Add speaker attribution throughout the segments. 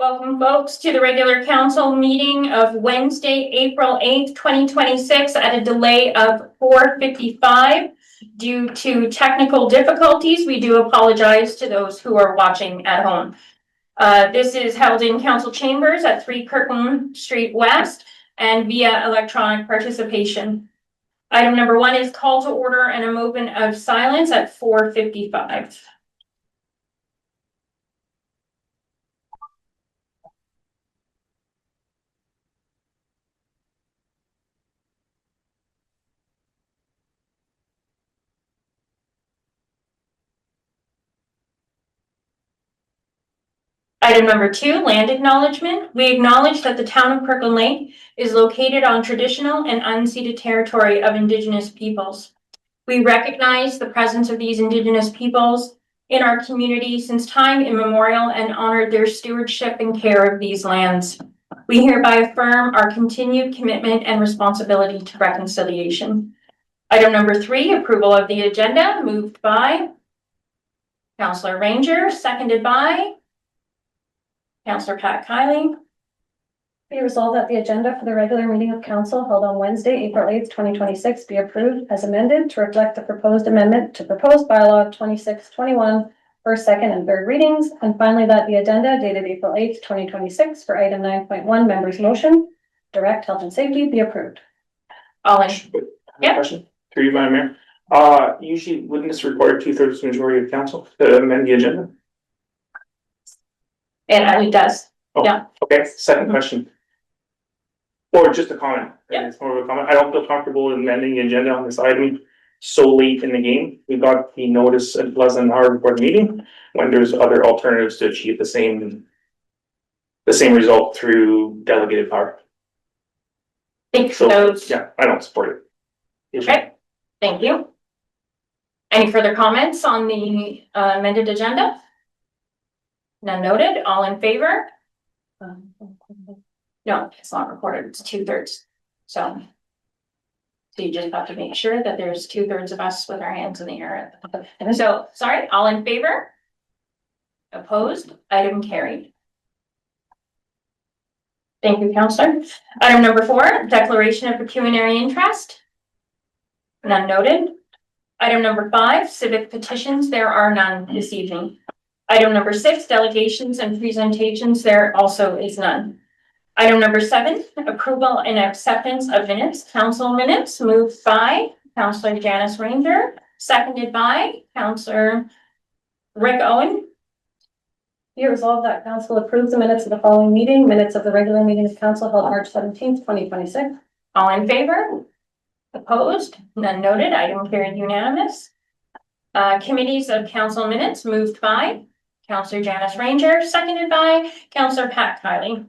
Speaker 1: Welcome, folks, to the regular council meeting of Wednesday, April 8th, 2026 at a delay of 4:55 due to technical difficulties. We do apologize to those who are watching at home. This is held in council chambers at 3 Kirkland Street West and via electronic participation. Item number 1 is call to order and a moment of silence at 4:55. Item number 2, land acknowledgement. We acknowledge that the town of Kirkland Lake is located on traditional and unceded territory of Indigenous peoples. We recognize the presence of these Indigenous peoples in our community since time immemorial and honor their stewardship and care of these lands. We hereby affirm our continued commitment and responsibility to reconciliation. Item number 3, approval of the agenda, moved by Councillor Ranger, seconded by Councillor Pat Kiley.
Speaker 2: Be resolved that the agenda for the regular meeting of council held on Wednesday, April 8th, 2026 be approved as amended to reflect the proposed amendment to proposed bylaw 2621 first, second, and third readings. And finally, that the agenda dated April 8th, 2026 for item 9.1 members motion, direct health and safety be approved.
Speaker 1: All in. Yep.
Speaker 3: Question through you, Madam Mayor. Usually wouldn't this require 2/3 majority of council to amend the agenda?
Speaker 1: And it does.
Speaker 3: Oh,
Speaker 1: Yeah.
Speaker 3: Okay, second question. Or just a comment.
Speaker 1: Yeah.
Speaker 3: It's more of a comment. I don't feel comfortable amending the agenda on this item so late in the game. We got the notice at less than an hour before the meeting when there's other alternatives to achieve the same result through delegated power.
Speaker 1: Think
Speaker 3: So,
Speaker 1: those.
Speaker 3: yeah, I don't support it.
Speaker 1: Okay, thank you. Any further comments on the amended agenda? None noted. All in favor? No, it's not recorded. It's 2/3. So you just have to make sure that there's 2/3 of us with our hands in the air. So, sorry, all in favor? Opposed? Item carried. Thank you, Councillor. Item number 4, declaration of pecuniary interest. None noted. Item number 5, civic petitions. There are none this evening. Item number 6, delegations and presentations. There also is none. Item number 7, approval and acceptance of minutes, council minutes, moved by Councillor Janice Ranger, seconded by Councillor Rick Owen.
Speaker 2: Be resolved that council approves the minutes of the following meeting, minutes of the regular meeting of council held March 17th, 2026.
Speaker 1: All in favor? Opposed? None noted. Item carried unanimous. Committees of council minutes, moved by Councillor Janice Ranger, seconded by Councillor Pat Kiley.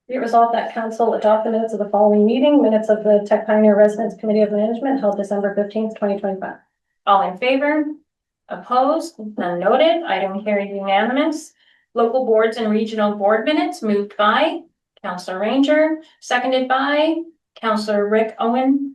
Speaker 2: Be it resolved that council adopt the minutes of the following meeting, minutes of the Tech Pioneer Residence Committee of Management held December 15th, 2025.
Speaker 1: All in favor? Opposed? None noted. Item carried unanimous. Local boards and regional board minutes, moved by Councillor Ranger, seconded by Councillor Rick Owen.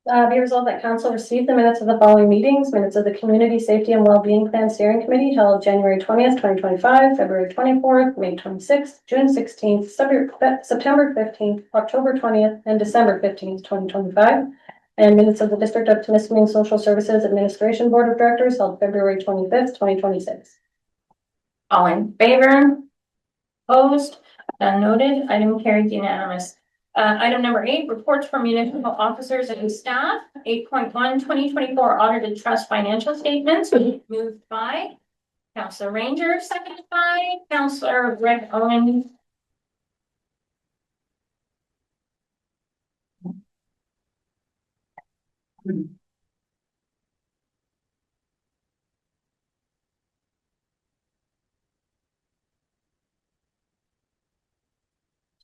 Speaker 2: Be resolved that council received the minutes of the following meetings, minutes of the Community Safety and Wellbeing Plan Steering Committee held January 20th, 2025, February 24th, May 26th, June 16th, September 15th, October 20th, and December 15th, 2025. And minutes of the District of Temiskaming Social Services Administration Board of Directors held February 25th, 2026.
Speaker 1: All in favor? Opposed? None noted. Item carried unanimous. Item number 8, reports from municipal officers and staff. 8.1, 2024 audited trust financial statements, moved by Councillor Ranger, seconded by Councillor Rick Owen.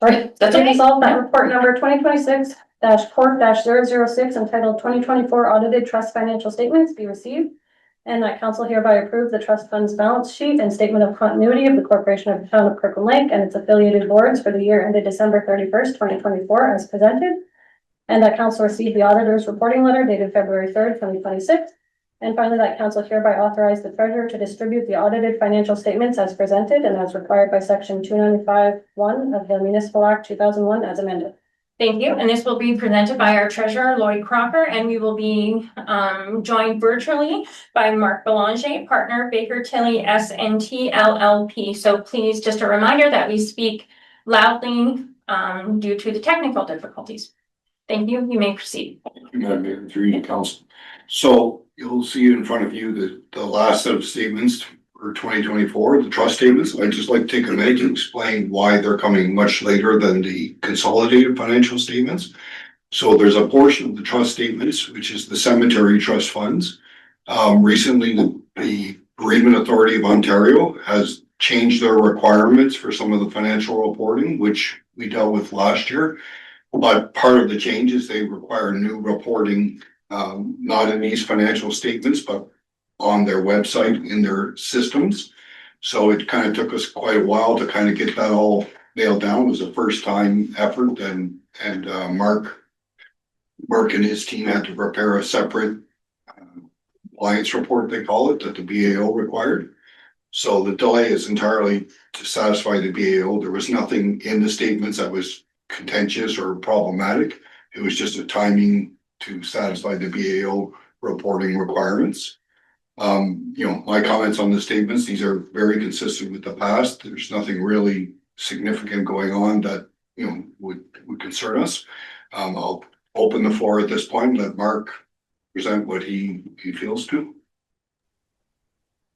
Speaker 2: Sorry,
Speaker 1: That's
Speaker 2: be
Speaker 1: okay.
Speaker 2: resolved that report number 2026-Corp-006 entitled 2024 Audited Trust Financial Statements be received, and that council hereby approve the trust fund's balance sheet and statement of continuity of the corporation of the town of Kirkland Lake and its affiliated boards for the year ended December 31st, 2024 as presented, and that council received the auditor's reporting letter dated February 3rd, 2026, And finally, that council hereby authorize the treasurer to distribute the audited financial statements as presented and as required by section 295(1) of the Municipal Act 2001 as amended.
Speaker 1: Thank you, and this will be presented by our treasurer, Lloyd Crocker, and we will be joined virtually by Mark Belanger, partner, Baker Tilly SNT LLP. So please, just a reminder that we speak loudly due to the technical difficulties. Thank you. You may proceed.
Speaker 4: Madam Mayor, through you, Council. So you'll see in front of you the last set of statements for 2024, the trust statements. I'd just like to take a minute to explain why they're coming much later than the consolidated financial statements. So there's a portion of the trust statements, which is the cemetery trust funds. Recently, the Bereavement Authority of Ontario has changed their requirements for some of the financial reporting, which we dealt with last year. But part of the changes, they require new reporting, not in these financial statements, but on their website, in their systems. So it kind of took us quite a while to kind of get that all nailed down. It was a first time effort, and Mark and his team had to prepare a separate compliance report, they call it, that the BAO required. So the delay is entirely to satisfy the BAO. There was nothing in the statements that was contentious or problematic. It was just a timing to satisfy the BAO reporting requirements. My comments on the statements, these are very consistent with the past. There's nothing really significant going on that, would concern us. I'll open the floor at this point, let Mark present what he feels to.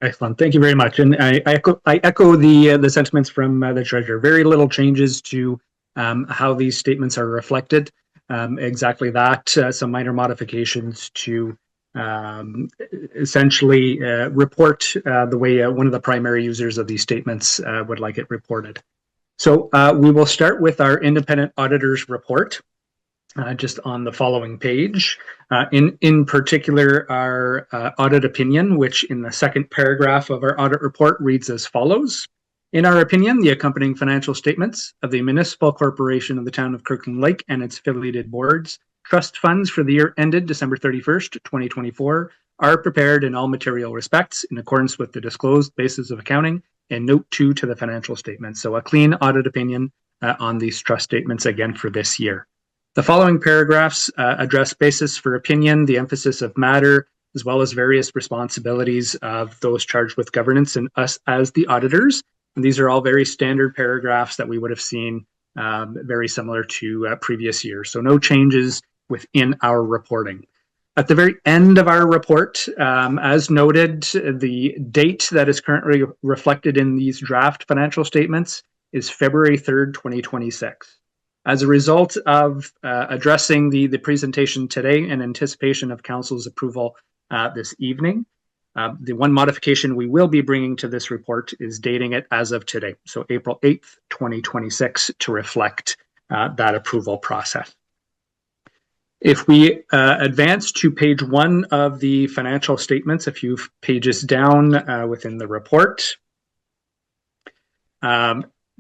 Speaker 5: Excellent. Thank you very much. And I echo the sentiments from the treasurer. Very little changes to how these statements are reflected. Exactly that. Some minor modifications to essentially report the way one of the primary users of these statements would like it reported. So we will start with our independent auditor's report, just on the following page. In particular, our audit opinion, which in the second paragraph of our audit report reads as follows. In our opinion, the accompanying financial statements of the Municipal Corporation of the Town of Kirkland Lake and its affiliated boards, trust funds for the year ended December 31st, 2024, are prepared in all material respects in accordance with the disclosed basis of accounting and note 2 to the financial statements. So a clean audit opinion on these trust statements again for this year. The following paragraphs address basis for opinion, the emphasis of matter, as well as various responsibilities of those charged with governance and us as the auditors. And these are all very standard paragraphs that we would have seen very similar to previous years. So no changes within our reporting. At the very end of our report, as noted, the date that is currently reflected in these draft financial statements is February 3rd, 2026. As a result of addressing the presentation today in anticipation of Council's approval this evening, the one modification we will be bringing to this report is dating it as of today, so April 8th, 2026, to reflect that approval process. If we advance to page 1 of the financial statements, a few pages down within the report,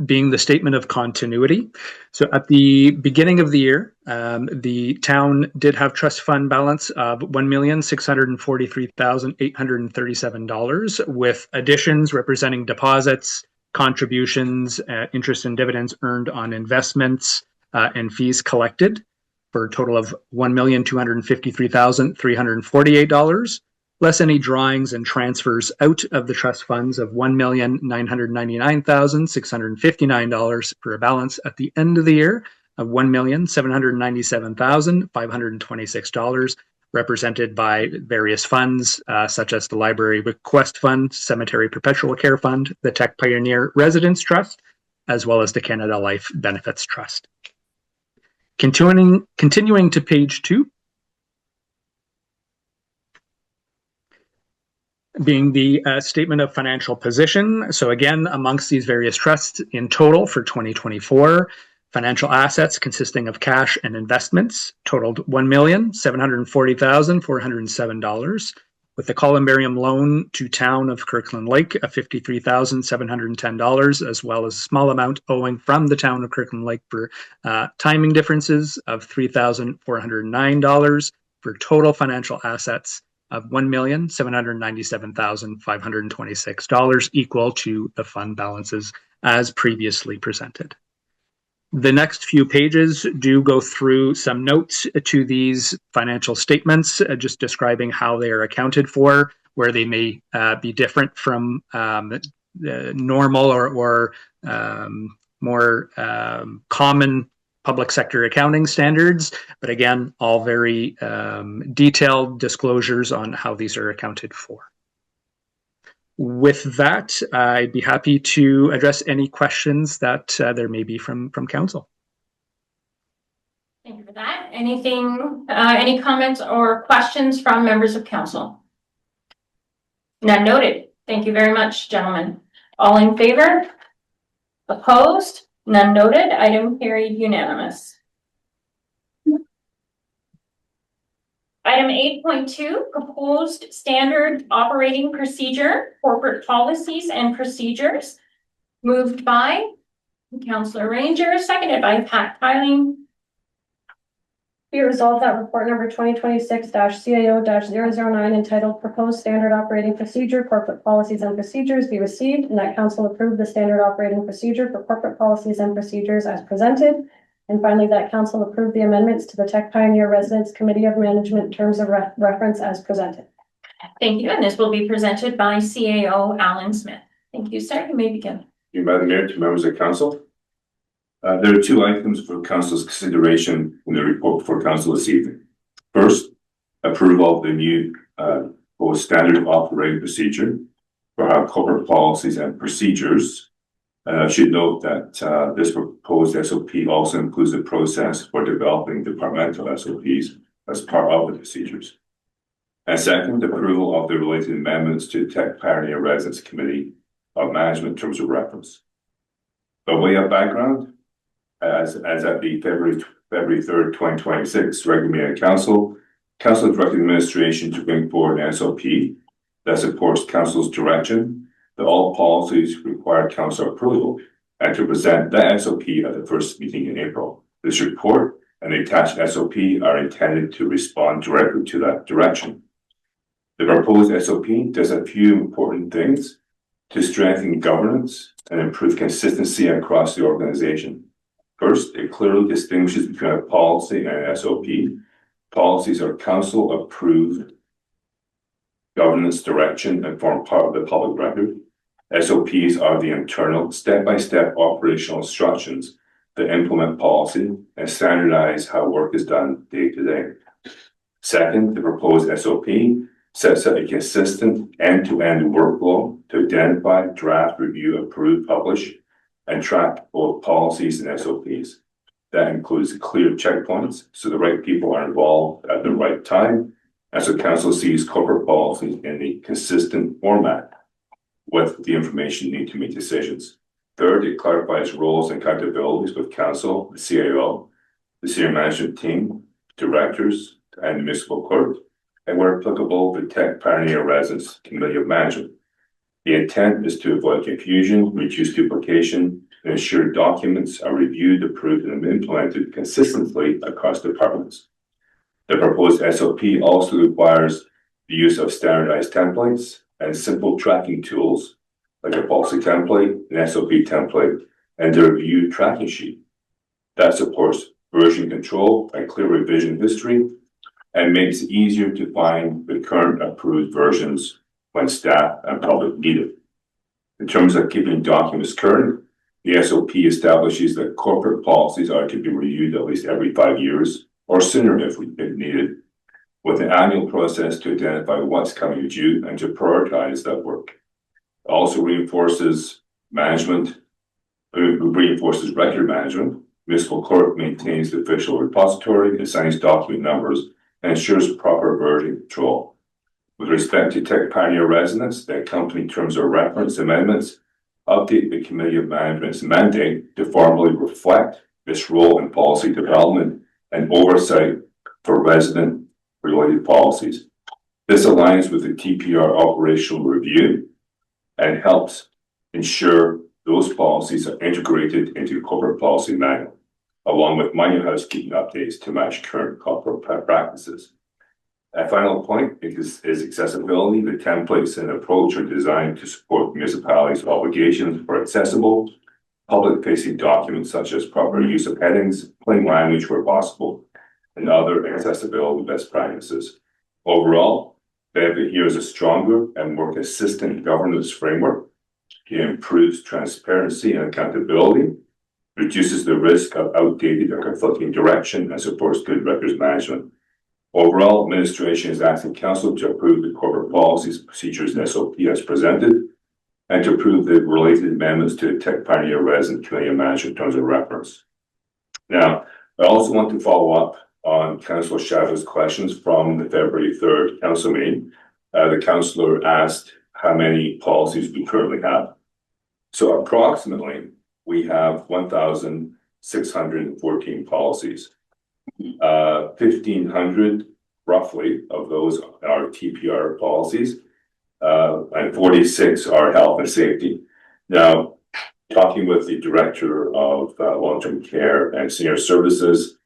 Speaker 5: being the statement of continuity. So at the beginning of the year, the town did have trust fund balance of $1,643,837 with additions representing deposits, contributions, interest and dividends earned on investments, and fees collected for a total of $1,253,348. less any drawings and transfers out of the trust funds of $1,999,659 for a balance at the end of the year of $1,797,526, represented by various funds such as the Library Bequest Fund, Cemetery Perpetual Care Fund, the Tech Pioneer Residence Trust, as well as the Canada Life Benefits Trust. Continuing to page 2, being the statement of financial position. So again, amongst these various trusts in total for 2024, financial assets consisting of cash and investments totaled $1,740,407, with the columbarium loan to Town of Kirkland Lake of $53,710, as well as a small amount owing from the Town of Kirkland Lake for timing differences of $3,409, for total financial assets of $1,797,526 equal to the fund balances as previously presented. The next few pages do go through some notes to these financial statements, just describing how they are accounted for, where they may be different from normal or more common public sector accounting standards. But again, all very detailed disclosures on how these are accounted for. With that, I'd be happy to address any questions that there may be from council.
Speaker 1: Thank you for that. Anything, any comments or questions from members of council? None noted. Thank you very much, gentlemen. All in favor? Opposed? None noted. Item carried unanimous. Item 8.2, proposed standard operating procedure, corporate policies and procedures. Moved by Councillor Ranger, seconded by Pat Piling.
Speaker 2: Be it resolved that report number 2026-CAO-009 entitled Proposed Standard Operating Procedure, Corporate Policies and Procedures be received, and that council approve the standard operating procedure for corporate policies and procedures as presented. And finally, that council approve the amendments to the Tech Pioneer Residence Committee of Management terms of reference as presented.
Speaker 1: Thank you, and this will be presented by CAO Alan Smith. Thank you, sir. You may begin.
Speaker 6: Thank you, Madam Mayor, to members of council. There are two items for council's consideration in the report for council this evening. First, approval of the new standard operating procedure for our corporate policies and procedures. I should note that this proposed SOP also includes a process for developing departmental SOPs as part of the procedures. And second, approval of the related amendments to Tech Pioneer Residence Committee of Management terms of reference. By way of background, as at the February 3rd, 2026 regular meeting of council has directed administration to bring forward an SOP that supports council's direction that all policies require council approval and to present that SOP at the first meeting in April. This report and the attached SOP are intended to respond directly to that direction. The proposed SOP does a few important things to strengthen governance and improve consistency across the organization. First, it clearly distinguishes between a policy and an SOP. Policies are council approved governance direction and form part of the public record. SOPs are the internal step-by-step operational instructions that implement policy and standardize how work is done day to day. Second, the proposed SOP sets out a consistent end-to-end workflow to identify, draft, review, approve, publish, and track both policies and SOPs. That includes clear checkpoints so the right people are involved at the right time, and so council sees corporate policies in a consistent format with the information needed to make decisions. Third, it clarifies roles and accountabilities with council, the CAO, the senior management team, directors, and the municipal clerk, and where applicable, the Tech Pioneer Residence Committee of Management. The intent is to avoid confusion, reduce duplication, and ensure documents are reviewed, approved, and implemented consistently across departments. The proposed SOP also requires the use of standardized templates and simple tracking tools like a policy template, an SOP template, and a review tracking sheet that supports version control and clear revision history and makes it easier to find the current approved versions when staff and public need it. In terms of keeping documents current, the SOP establishes that corporate policies are to be reviewed at least every 5 years or sooner if needed, with an annual process to identify what's coming due and to prioritize that work. It also reinforces record management. Municipal clerk maintains the official repository, assigns document numbers, and ensures proper version control. With respect to Tech Pioneer Residence, the accompanying terms of reference amendments update the Committee of Management's mandate to formally reflect this role in policy development and oversight for resident-related policies. This aligns with the TPR operational review and helps ensure those policies are integrated into the corporate policy manual, along with minor housekeeping updates to match current corporate practices. A final point is accessibility. The templates and approach are designed to support municipalities' obligations for accessible, public-facing documents such as proper use of headings, plain language where possible, and other accessibility best practices. Overall, they have here is a stronger and more consistent governance framework. It improves transparency and accountability, reduces the risk of outdated or conflicting direction, and supports good records management. Overall, administration is asking council to approve the corporate policies, procedures, and SOP as presented, and to approve the related amendments to the Tech Pioneer Resident Committee of Management terms of reference. Now, I also want to follow up on Councillor Shadows' questions from the February 3rd council meeting. The councillor asked how many policies we currently have. So approximately, we have 1,614 policies. 1,500 roughly of those are TPR policies, and 46 are health and safety. Now, talking with the director of long-term care and senior services,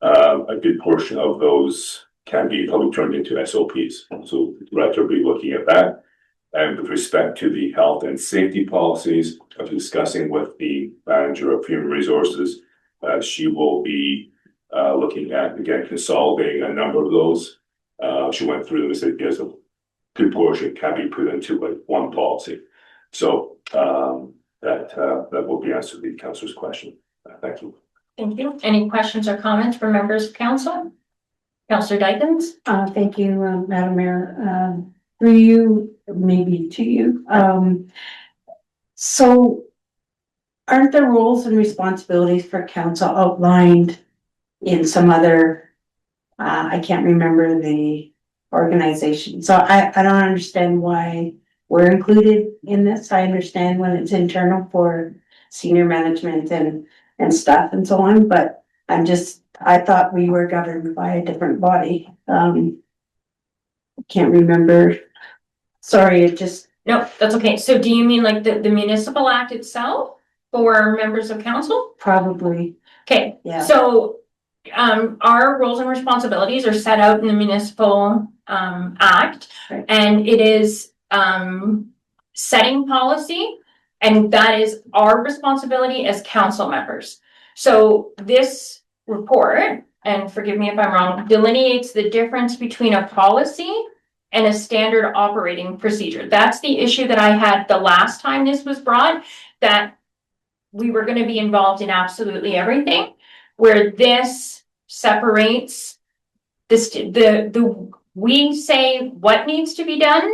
Speaker 6: a good portion of those can be probably turned into SOPs. So the director will be looking at that. And with respect to the health and safety policies, I'm discussing with the manager of human resources, she will be looking at, again, consolidating a number of those. She went through them and said, yes, a good portion can be put into like one policy. So that will be answered the councillor's question. Thank you.
Speaker 1: Thank you. Any questions or comments from members of council? Councillor Dykens?
Speaker 7: Thank you, Madam Mayor. Through you, maybe to you. So aren't the roles and responsibilities for council outlined in some other, I can't remember the organization. So I don't understand why we're included in this. I understand when it's internal for senior management and stuff and so on, but I thought we were governed by a different body. Can't remember. Sorry, it just.
Speaker 1: No, that's okay. So do you mean like the municipal act itself for members of council?
Speaker 7: Probably,
Speaker 1: Okay,
Speaker 7: yeah.
Speaker 1: so our roles and responsibilities are set out in the municipal act,
Speaker 7: Right.
Speaker 1: and it is setting policy, and that is our responsibility as council members. So this report, and forgive me if I'm wrong, delineates the difference between a policy and a standard operating procedure. That's the issue that I had the last time this was brought, that we were going to be involved in absolutely everything, where this separates this, we say what needs to be done.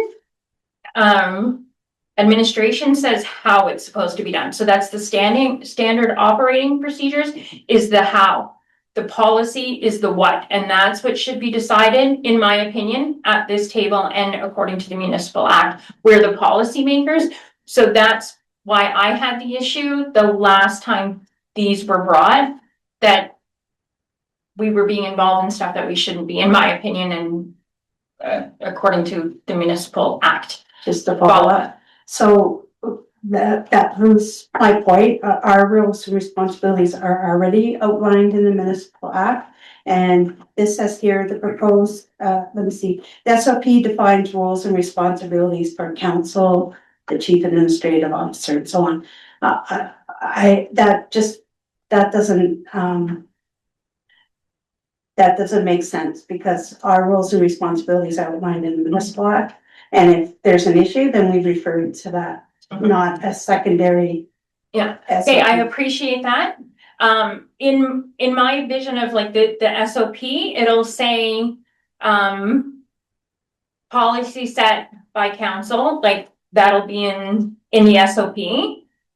Speaker 1: Administration says how it's supposed to be done. So that's the standard operating procedures is the how. The policy is the what, and that's what should be decided, in my opinion, at this table and according to the municipal act, where the policymakers. So that's why I had the issue the last time these were brought, that we were being involved in stuff that we shouldn't be, in my opinion, and according to the municipal act.
Speaker 7: Just to follow up. So that proves my point. Our roles and responsibilities are already outlined in the municipal act. And this says here, the proposed, let me see, the SOP defines roles and responsibilities for council, the chief administrative officer, and so on. That doesn't make sense, because our roles and responsibilities are outlined in the municipal act. And if there's an issue, then we refer to that, not a secondary.
Speaker 1: Yeah.
Speaker 7: SOP.
Speaker 1: Okay, I appreciate that. In my vision of like the SOP, it'll say policy set by council, like that'll be in the SOP,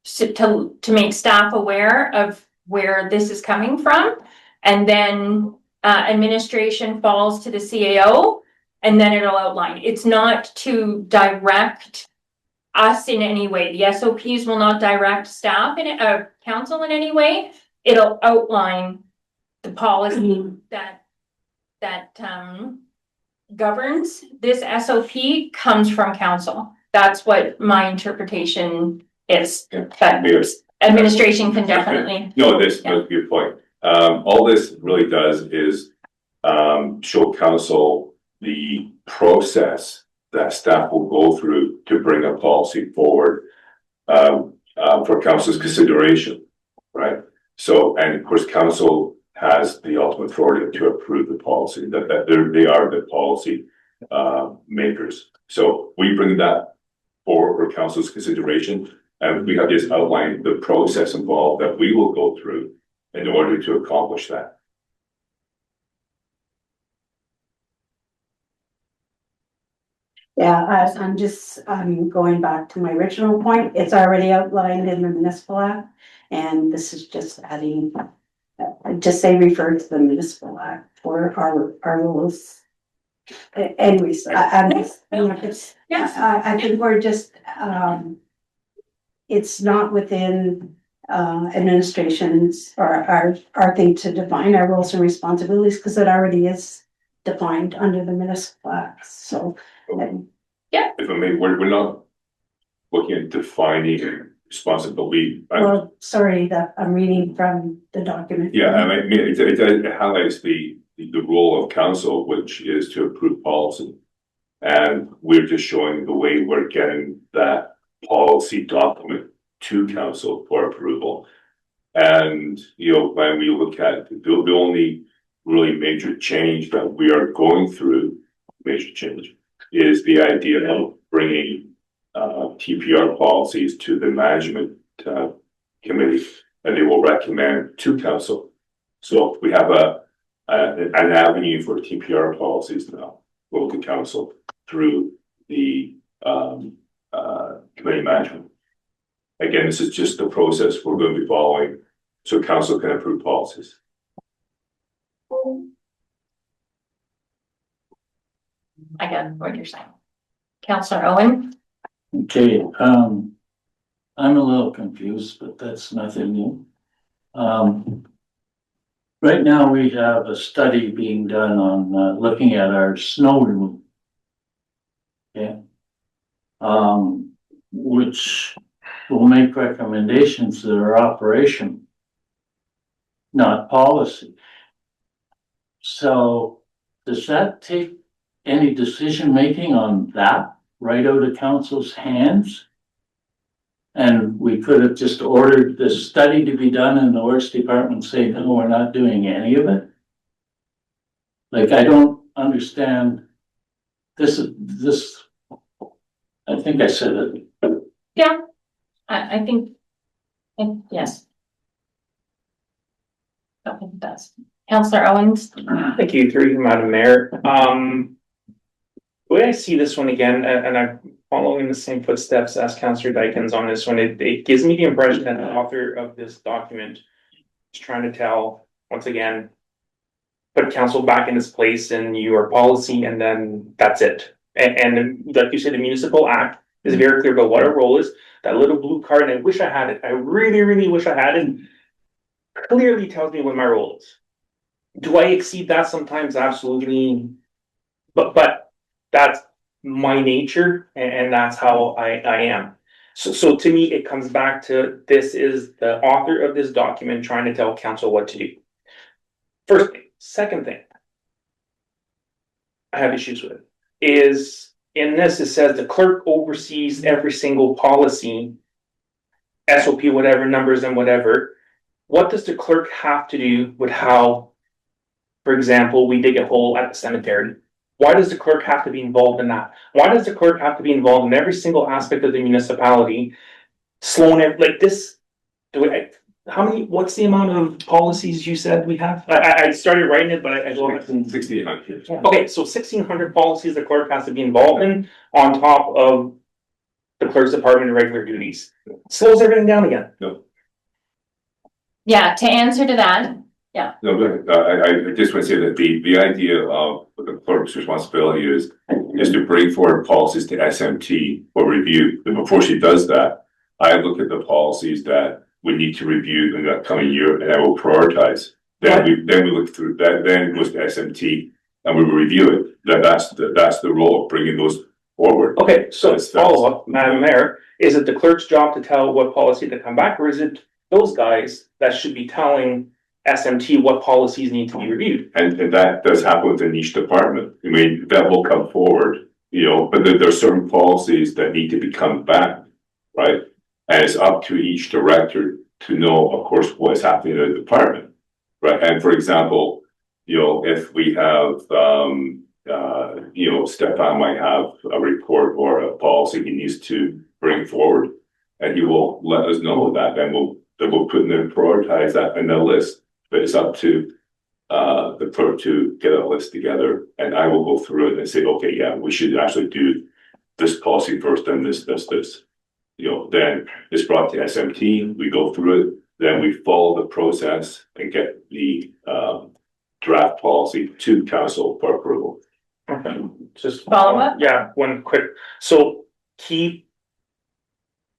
Speaker 1: so to make staff aware of where this is coming from, and then administration falls to the CAO, and then it'll outline. It's not to direct us in any way. The SOPs will not direct staff in council in any way. It'll outline the policy that governs this SOP comes from council. That's what my interpretation is. But administration can definitely.
Speaker 6: No, that's a good point. All this really does is show council the process that staff will go through to bring a policy forward for council's consideration, right? So, and of course, council has the ultimate authority to approve the policy, that they are the policy makers. So we bring that forward for council's consideration, and we have just outlined the process involved that we will go through in order to accomplish that.
Speaker 7: Yeah, I'm going back to my original point. It's already outlined in the municipal act. And this is just adding, just say refer to the municipal act for our rules. Anyways, I'm just, you know, it's,
Speaker 1: Yes.
Speaker 7: I think we're just, it's not within administrations or our thing to define our roles and responsibilities, because it already is defined under the municipal act, so.
Speaker 6: If I may, we're not looking at defining responsibility.
Speaker 7: Well, sorry, that I'm reading from the document.
Speaker 6: Yeah, I mean, it highlights the role of council, which is to approve policy. And we're just showing the way we're getting that policy document to council for approval. And, you know, when we look at the only really major change that we are going through, is the idea of bringing TPR policies to the management committee, and they will recommend to council. So we have an avenue for TPR policies now, go to council through the committee management. Again, this is just the process we're going to be following, so council can approve policies.
Speaker 1: I get what you're saying. Counselor Owen?
Speaker 8: Okay, I'm a little confused, but that's nothing new. Right now, we have a study being done on looking at our snow removal. Okay. Which will make recommendations that are operation, not policy. So does that take any decision making on that right out of council's hands? And we could have just ordered this study to be done and the works department say, no, we're not doing any of it. Like, I don't understand. This, I think I said it.
Speaker 1: Yeah, I think, yes. I think it does. Counselor Owens?
Speaker 3: Thank you, through you, Madam Mayor. The way I see this one again, and I'm following the same footsteps as Councillor Dykens on this one, it gives me the impression that the author of this document is trying to tell, once again, put council back in its place in your policy, and then that's it. And like you said, the municipal act is very clear about what our role is. That little blue card, and I wish I had it. I really, really wish I had it. Clearly tells me what my role is. Do I exceed that sometimes? Absolutely. But that's my nature, and that's how I am. So to me, it comes back to, this is the author of this document trying to tell council what to do. First thing. Second thing I have issues with is, in this, it says the clerk oversees every single policy, SOP, whatever, numbers and whatever. What does the clerk have to do with how, for example, we dig a hole at the cemetery? Why does the clerk have to be involved in that? Why does the clerk have to be involved in every single aspect of the municipality? Sloan, like this, what's the amount of policies you said we have? I started writing it, but I don't.
Speaker 6: 1,600.
Speaker 3: Okay, so 1,600 policies the clerk has to be involved in on top of the clerk's department regular duties. Slows everything down again.
Speaker 1: Yeah, to answer to that,
Speaker 6: No, but I just want to say that the idea of the clerk's responsibility is to bring forward policies to SMT for review. And before she does that, I look at the policies that we need to review in the coming year, and I will prioritize. Then we look through that, then it goes to SMT and we will review it. That's the role of bringing those forward.
Speaker 3: Okay, so follow up, Madam Mayor, is it the clerk's job to tell what policy to come back, or is it those guys that should be telling SMT, what policies need to be reviewed.
Speaker 6: And that does happen within each department. I mean, that will come forward, you know, but there are certain policies that need to become back, right? And it's up to each director to know, of course, what's happening in the department, right? And for example, you know, if we have, you know, Stefan might have a report or a policy he needs to bring forward, and he will let us know that, and we'll put in and prioritize that in the list. But it's up to the clerk to get a list together, and I will go through it and say, okay, yeah, we should actually do this policy first, then this. You know, then it's brought to SMT, we go through it, then we follow the process and get the draft policy to council for approval.
Speaker 3: Okay, just.
Speaker 1: Follow up?
Speaker 3: Yeah, one quick, so keep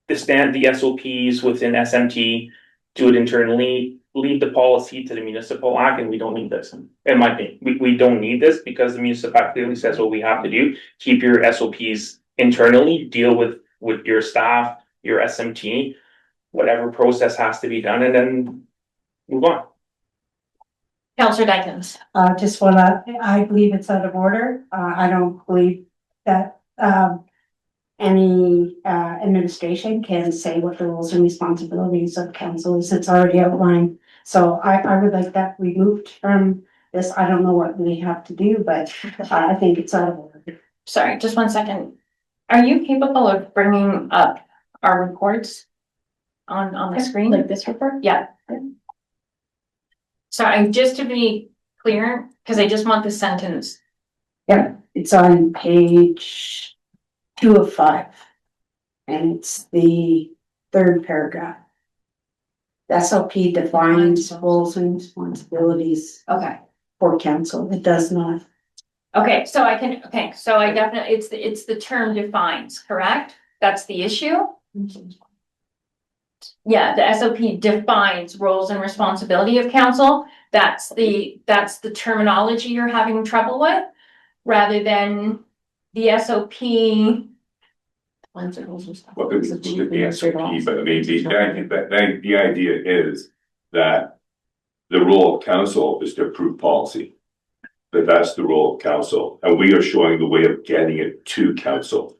Speaker 3: the SOPs within SMT, do it internally, leave the policy to the municipal act, and we don't need this. In my opinion, we don't need this because the municipal act clearly says what we have to do. Keep your SOPs internally, deal with your staff, your SMT, whatever process has to be done, and then move on.
Speaker 1: Counselor Dykens.
Speaker 7: Just I believe it's out of order. I don't believe that, any, administration can say what the roles and responsibilities of council is. It's already outlined. So I would like that removed from this. I don't know what we have to do, but I think it's out of order.
Speaker 1: Sorry, just 1 second. Are you capable of bringing up our reports on the screen?
Speaker 2: Like this report?
Speaker 1: Yeah. Sorry, just to be clear, because I just want the sentence.
Speaker 7: Yeah, it's on page 2 of 5. And it's the 3rd paragraph. The SLP defines roles and responsibilities
Speaker 1: Okay.
Speaker 7: for council. It does not.
Speaker 1: Okay, so I definitely, it's the term defines, correct? That's the issue? Yeah, the SOP defines roles and responsibility of council. That's the terminology you're having trouble with, rather than the SOP.
Speaker 6: Well, look at the SOP, but I mean, the idea is that the role of council is to approve policy. That's the role of council, and we are showing the way of getting it to council.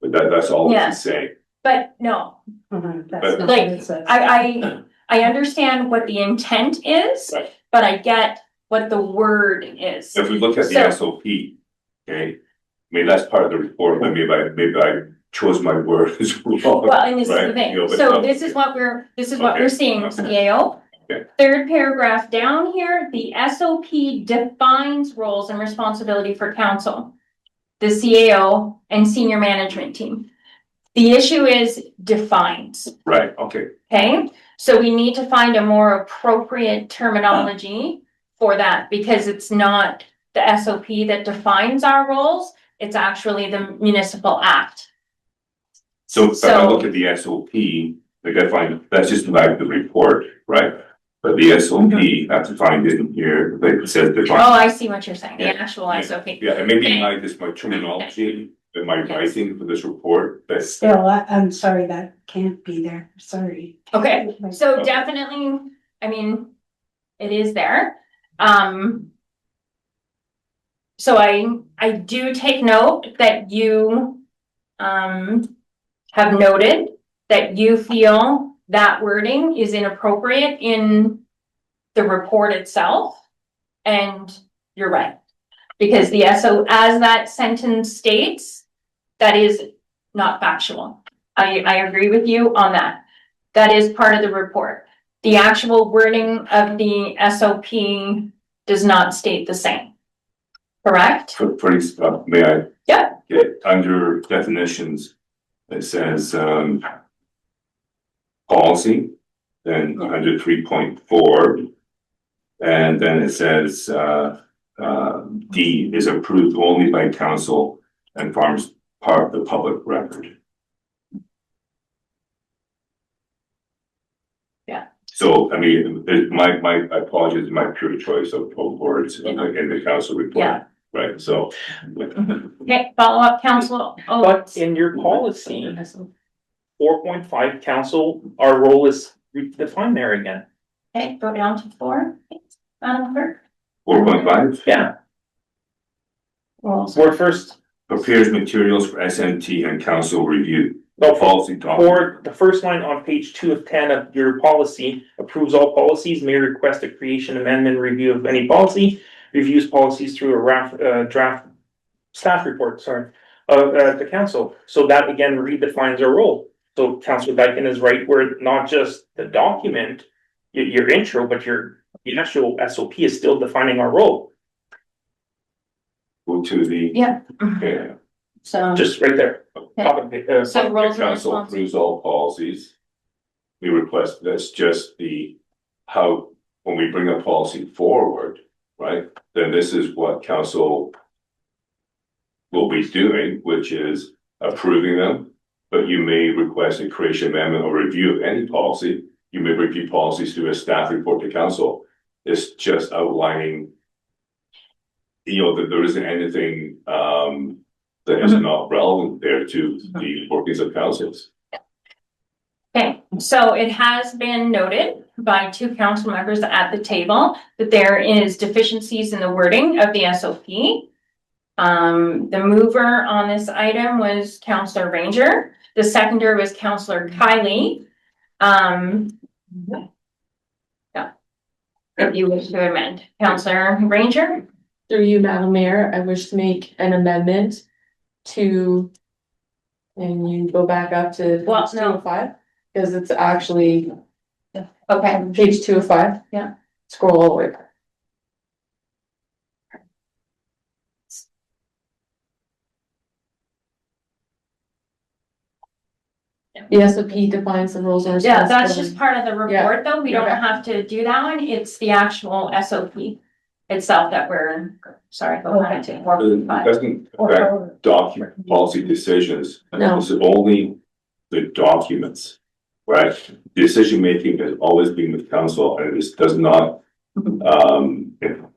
Speaker 6: But that's all we can
Speaker 1: Yes.
Speaker 6: say.
Speaker 1: But no,
Speaker 7: That's
Speaker 6: But-
Speaker 7: not what
Speaker 1: like,
Speaker 7: it says.
Speaker 1: I understand what the intent is,
Speaker 3: Right.
Speaker 1: but I get what the word is.
Speaker 6: If we look at the
Speaker 1: So-
Speaker 6: SOP, okay, I mean, that's part of the report, but maybe I chose my words wrong.
Speaker 1: Well, and this is the
Speaker 6: Right,
Speaker 1: thing,
Speaker 6: you know, but
Speaker 1: so
Speaker 6: no.
Speaker 1: this is what we're
Speaker 6: Okay.
Speaker 1: seeing,
Speaker 6: Okay.
Speaker 1: CAO.
Speaker 6: Okay.
Speaker 1: 3rd paragraph down here, the SOP defines roles and responsibility for council, the CAO and senior management team. The issue is defines,
Speaker 6: Right, okay,
Speaker 1: okay? So we need to find a more appropriate terminology for that, because it's not the SOP that defines our roles, it's actually the municipal act.
Speaker 6: so if I look at the SOP, like I find, that's just like the report, right? But the SOP, I have to find it in here, like it says
Speaker 1: Oh,
Speaker 6: define.
Speaker 1: I see what you're saying, the
Speaker 6: Yeah.
Speaker 1: actual SOP.
Speaker 6: Yeah, and maybe
Speaker 1: Okay.
Speaker 6: just my terminology and my
Speaker 1: Yes.
Speaker 6: writing for this report, that's,
Speaker 7: Still, I'm sorry, that can't be there. Sorry.
Speaker 1: Okay, so
Speaker 6: Okay.
Speaker 1: definitely, I mean, it is there. So I do take note that you have noted that you feel that wording is inappropriate in the report itself. And you're right, because the as that sentence states, that is not factual. I agree with you on that. That is part of the report. The actual wording of the SOP does not state the same. Correct?
Speaker 6: may I?
Speaker 1: Yeah.
Speaker 6: Get under definitions, it says, policy, then under 3.4. And then it says, D is approved only by council and forms part of the public record.
Speaker 1: Yeah.
Speaker 6: So, I mean, my apologies, my pure choice of words in the council report.
Speaker 1: Yeah.
Speaker 6: Right, so.
Speaker 1: Okay, follow up, council. Oh,
Speaker 3: But in your policy, 4.5 council, our role is defined there again.
Speaker 1: Okay, go down to 4, Madam Clerk.
Speaker 6: 4.5,
Speaker 3: Yeah,
Speaker 1: Well,
Speaker 3: we're first,
Speaker 6: prepares materials for SMT and council review.
Speaker 3: no,
Speaker 6: Policy document.
Speaker 3: for the first line on page 2 of 10 of your policy, approves all policies, may request a creation, amendment, review of any policy, reviews policies through a draft staff report, the council. So that again redefines our role. So Councilor Dyken is right, where not just the document, your intro, but the actual SOP is still defining our role,
Speaker 6: Go to the.
Speaker 1: Yeah.
Speaker 6: Okay.
Speaker 1: So,
Speaker 3: just right there. Top of the,
Speaker 1: so roles and
Speaker 6: Council
Speaker 1: responsibilities.
Speaker 6: approves all policies. We request, that's just how, when we bring a policy forward, right, then this is what council will be doing, which is approving them. But you may request a creation amendment or review of any policy. You may review policies through a staff report to council. It's just outlining, that there isn't anything, that is not relevant there to the workings of councils.
Speaker 1: Okay, so it has been noted by 2 council members at the table that there is deficiencies in the wording of the SOP. The mover on this item was Councillor Ranger. The seconder was Councillor Kylie. Yeah. If you wish to amend, Councillor Ranger?
Speaker 9: Through you, Madam Mayor, I wish to make an amendment to. And you go back up to
Speaker 1: Well,
Speaker 9: page
Speaker 1: no.
Speaker 9: 205, because it's actually
Speaker 1: Okay,
Speaker 9: page 205.
Speaker 1: Yeah.
Speaker 9: Scroll all the way back. The SOP defines the roles and
Speaker 1: yeah,
Speaker 9: responsibilities.
Speaker 1: that's just part of the report though. We don't
Speaker 9: Okay.
Speaker 1: have to do that one. It's the actual SOP itself that we're, sorry, go ahead to
Speaker 6: It
Speaker 1: 4.5.
Speaker 6: doesn't affect document policy decisions.
Speaker 9: No.
Speaker 6: It's only the documents, right? Decision making has always been with council, and this does not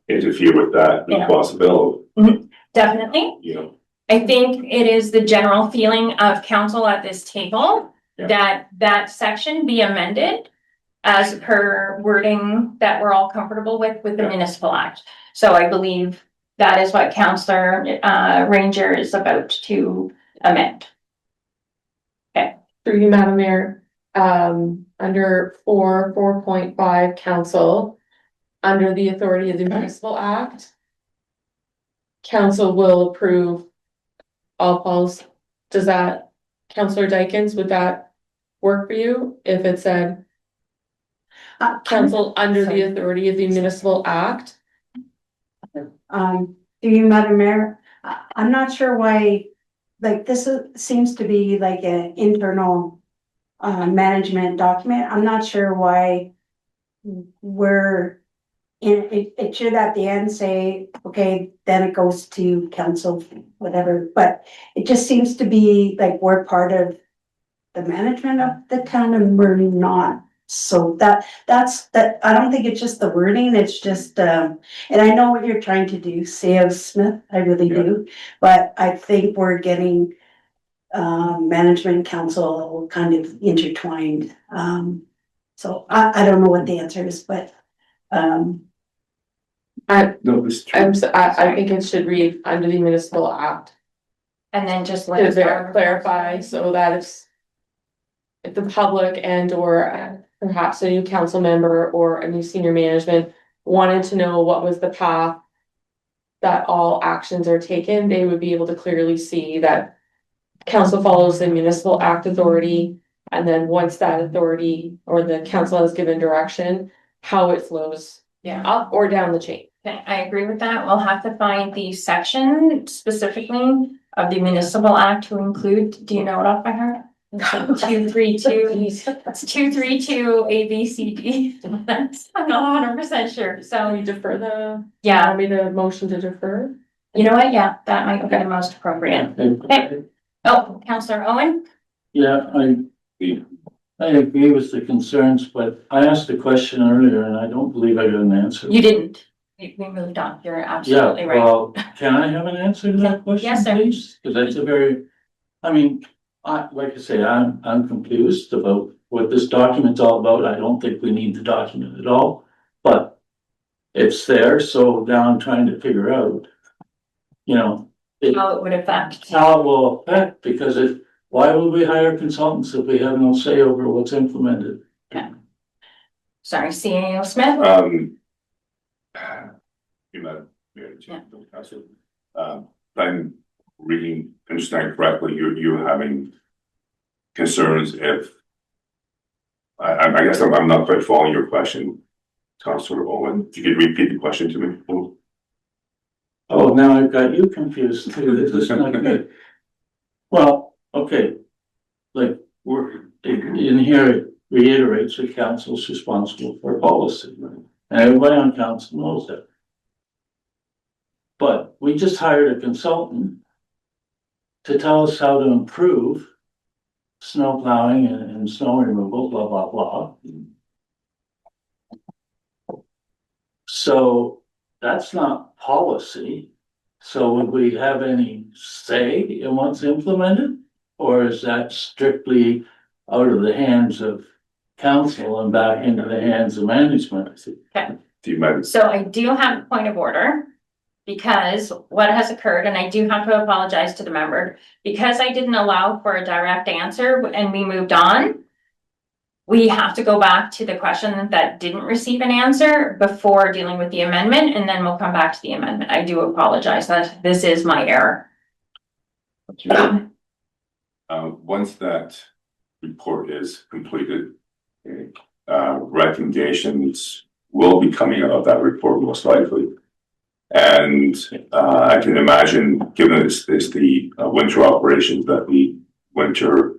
Speaker 6: interfere with that
Speaker 1: Yeah.
Speaker 6: responsibility,
Speaker 1: Definitely. I think it is the general feeling of council at this table
Speaker 6: Yeah.
Speaker 1: that that section be amended as per wording that we're all comfortable with the
Speaker 6: Yeah.
Speaker 1: municipal act. So I believe that is what Councillor Ranger is about to amend.
Speaker 9: Through you, Madam Mayor, under 4.5 council, under the authority of the municipal act. Council will approve all policies. Does that, Councillor Dykens, would that work for you if it said council under the authority of the municipal act?
Speaker 7: Do you, Madam Mayor? I'm not sure why, like, seems to be like an internal management document. I'm not sure why it should at the end say, okay, then it goes to council, whatever, but it just seems to be like we're part of the management of the town and we're not. So that's I don't think it's just the wording, it's just, and I know what you're trying to do, Sam Smith, I really do. But I think we're getting, management council kind of intertwined. So I don't know what the answer is, but,
Speaker 9: I
Speaker 6: I
Speaker 9: think it should read under the municipal act
Speaker 1: And then just
Speaker 9: to
Speaker 1: let.
Speaker 9: clarify so that if the public and or perhaps a new council member or a new senior management wanted to know what was the path that all actions are taken, they would be able to clearly see that council follows the municipal act authority. And then once that authority or the council has given direction, how it flows
Speaker 1: Yeah.
Speaker 9: up or down the chain.
Speaker 1: Okay, I agree with that. We'll have to find the section specifically of the municipal act to include, do you know it off by heart? 232, it's 232 ABCD. I'm not 100% sure,
Speaker 9: So
Speaker 1: so
Speaker 9: we defer
Speaker 1: yeah,
Speaker 9: want me to motion to defer?
Speaker 1: you know what, yeah, that might be the most appropriate.
Speaker 8: Okay.
Speaker 1: Oh, Councillor Owen?
Speaker 8: Yeah, I agree with the concerns, but I asked a question earlier and I don't believe I got an answer.
Speaker 1: You didn't. We moved on, you're
Speaker 8: Yeah,
Speaker 1: absolutely right.
Speaker 8: well, can I have an answer to that question,
Speaker 1: Yes, sir.
Speaker 8: please? Because that's a very, like I say, I'm confused about what this document's all about. I don't think we need the document at all, but it's there, so now I'm trying to figure out, you know,
Speaker 1: How it would affect.
Speaker 8: how it will affect, because why would we hire consultants if we have no say over what's implemented?
Speaker 1: Sorry, CAO Smith?
Speaker 6: You know, Council, if I'm reading, understanding correctly, you're having concerns if I guess I'm not quite following your question, Councilor Owen. If you could repeat the question to me, please.
Speaker 8: Oh, now I've got you confused too. This is not good. Well, okay. Like, in here, it reiterates the council's responsible for policy, right? And everybody on council knows that. But we just hired a consultant to tell us how to improve snow plowing and snow removal, blah, blah, blah. So that's not policy. So would we have any say in what's implemented? Or is that strictly out of the hands of council and back into the hands of management?
Speaker 1: Okay,
Speaker 6: Do you mind?
Speaker 1: so I do have a point of order. Because what has occurred, and I do have to apologize to the member, because I didn't allow for a direct answer and we moved on. We have to go back to the question that didn't receive an answer before dealing with the amendment, and then we'll come back to the amendment. I do apologize, that this is my error.
Speaker 6: Once that report is completed, recommendations will be coming out of that report most likely. And I can imagine, given it's the winter operations, that the winter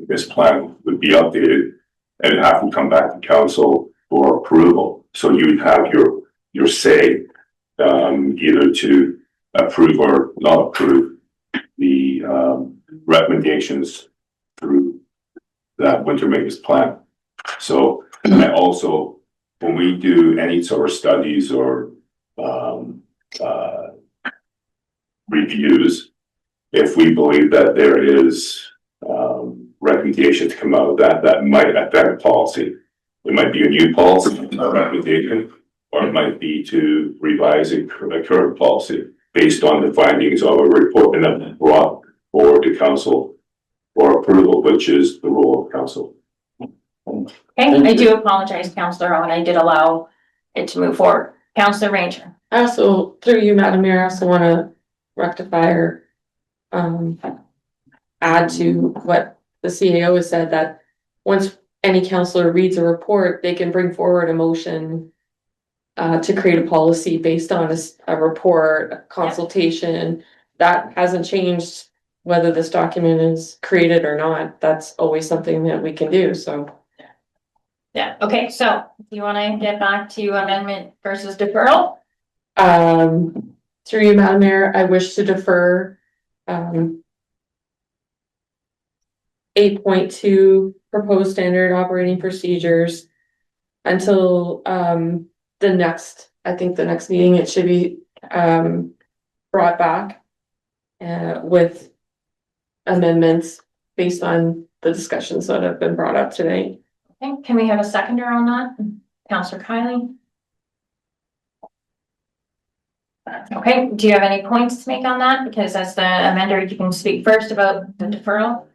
Speaker 6: this plan would be updated and it'd have to come back to council for approval. So you would have your say either to approve or not approve the recommendations through that winter maintenance plan. So I also, when we do any sort of studies or reviews, if we believe that there is recommendation to come out of that might affect policy. It might be a new policy recommendation, or it might be to revise a current policy based on the findings of a report and then brought forward to council for approval, which is the role of council.
Speaker 1: Okay, I do apologize, Councillor Owen, I did allow it to move forward. Councillor Ranger.
Speaker 9: I also, through you, Madam Mayor, I also wanna rectify or add to what the CAO has said, that once any councillor reads a report, they can bring forward a motion to create a policy based on a report, a consultation. That hasn't changed whether this document is created or not. That's always something that we can do, so.
Speaker 1: Yeah, okay, so do you wanna get back to amendment versus deferral?
Speaker 9: Through you, Madam Mayor, I wish to defer 8.2 proposed standard operating procedures until the next meeting. It should be brought back with amendments based on the discussions that have been brought up today.
Speaker 1: Okay, can we have a seconder on that? Councillor Kylie? Okay, do you have any points to make on that? Because as the amender, you can speak first about the deferral.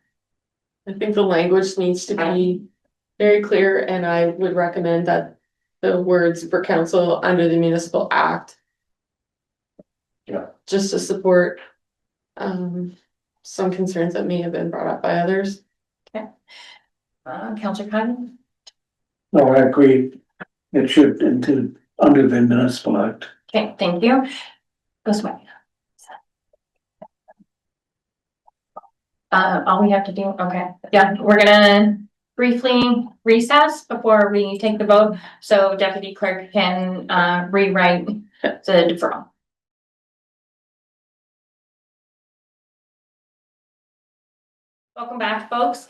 Speaker 9: I think the language needs to be very clear, and I would recommend that the words for council under the municipal act.
Speaker 8: Yeah.
Speaker 9: Just to support some concerns that may have been brought up by others.
Speaker 1: Councillor Kylie?
Speaker 8: No, I agree. It should include under the municipal act.
Speaker 1: Okay, thank you. Go away. All we have to do, okay, yeah, we're gonna briefly recess before we take the vote, so Deputy Clerk can rewrite the deferral. Welcome back, folks.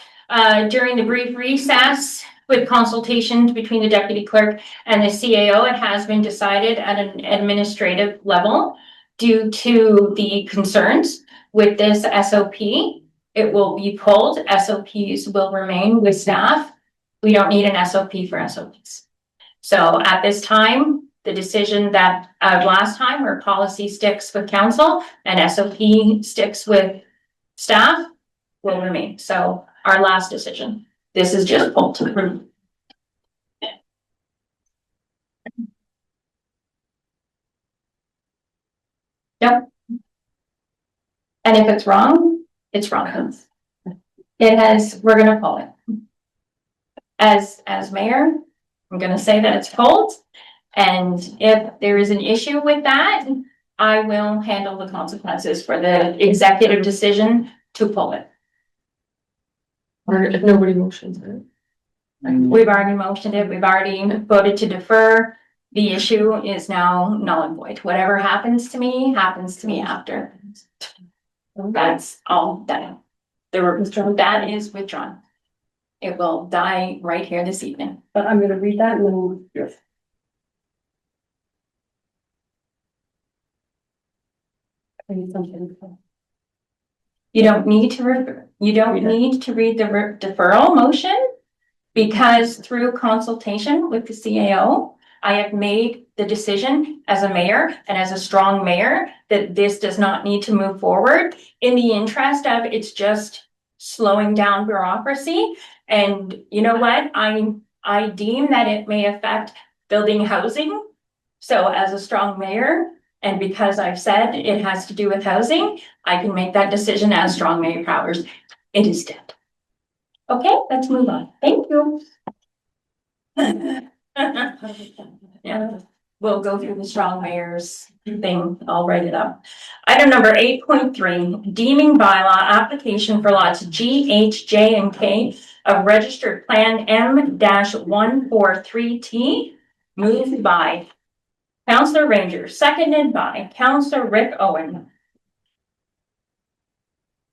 Speaker 1: During the brief recess with consultations between the Deputy Clerk and the CAO, it has been decided at an administrative level due to the concerns with this SOP it will be pulled. SOPs will remain with staff. We don't need an SOP for SOPs. So at this time, the decision that last time where policy sticks with council and SOP sticks with staff will remain. So our last decision, this is just pulled to the room. Yep. And if it's wrong, it's wrong. It has, we're gonna pull it. As mayor, I'm gonna say that it's pulled. And if there is an issue with that, I will handle the consequences for the executive decision to pull it.
Speaker 9: Or if nobody motions it.
Speaker 1: We've already motioned it, we've already voted to defer. The issue is now null and void. Whatever happens to me after. That's all done. That is withdrawn. It will die right here this evening.
Speaker 2: But I'm gonna read that and then.
Speaker 3: Yes.
Speaker 2: I need something.
Speaker 1: You don't need to read the deferral motion because through consultation with the CAO, I have made the decision as a mayor and as a strong mayor that this does not need to move forward in the interest of it's just slowing down bureaucracy. And you know what? I deem that it may affect building housing. So as a strong mayor, and because I've said it has to do with housing, I can make that decision as strong mayor powers. It is dead. Okay, let's move on. Thank you. Yeah, we'll go through the strong mayor's thing. I'll write it up. Item number 8.3, deeming bylaw application for lots G, H, J, and K of registered plan M-143T, moved by Councillor Ranger, seconded by Councillor Rick Owen.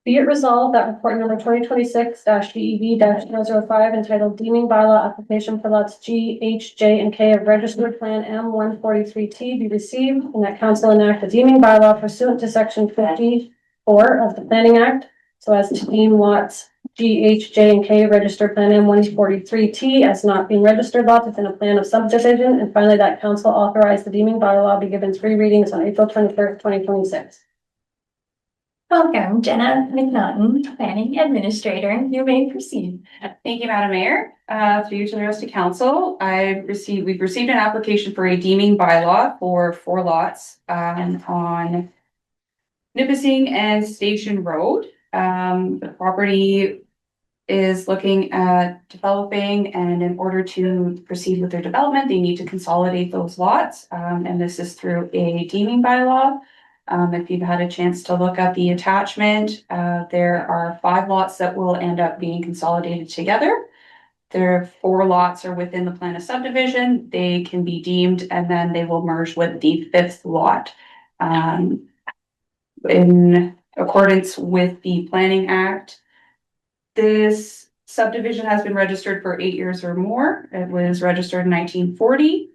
Speaker 2: Be it resolved that report number 2026-DEV-005 entitled deeming bylaw application for lots G, H, J, and K of registered plan M-143T be received and that council enact a deeming bylaw pursuant to section 54 of the Planning Act so as to deem lots G, H, J, and K registered plan M-143T as not being registered lots within a plan of subdivision, and finally that council authorize the deeming bylaw be given 3 readings on April 21st, 2026.
Speaker 1: Welcome, Jenna McNaughton, Planning Administrator. You may proceed.
Speaker 10: Thank you, Madam Mayor. Through you to the rest of council, we've received an application for a deeming bylaw for 4 lots on Nipissing and Station Road. The property is looking at developing, and in order to proceed with their development, they need to consolidate those lots. And this is through a deeming bylaw. If you've had a chance to look at the attachment, there are 5 lots that will end up being consolidated together. There are 4 lots are within the plan of subdivision. They can be deemed and then they will merge with the 5th lot. In accordance with the Planning Act, this subdivision has been registered for 8 years or more. It was registered in 1940.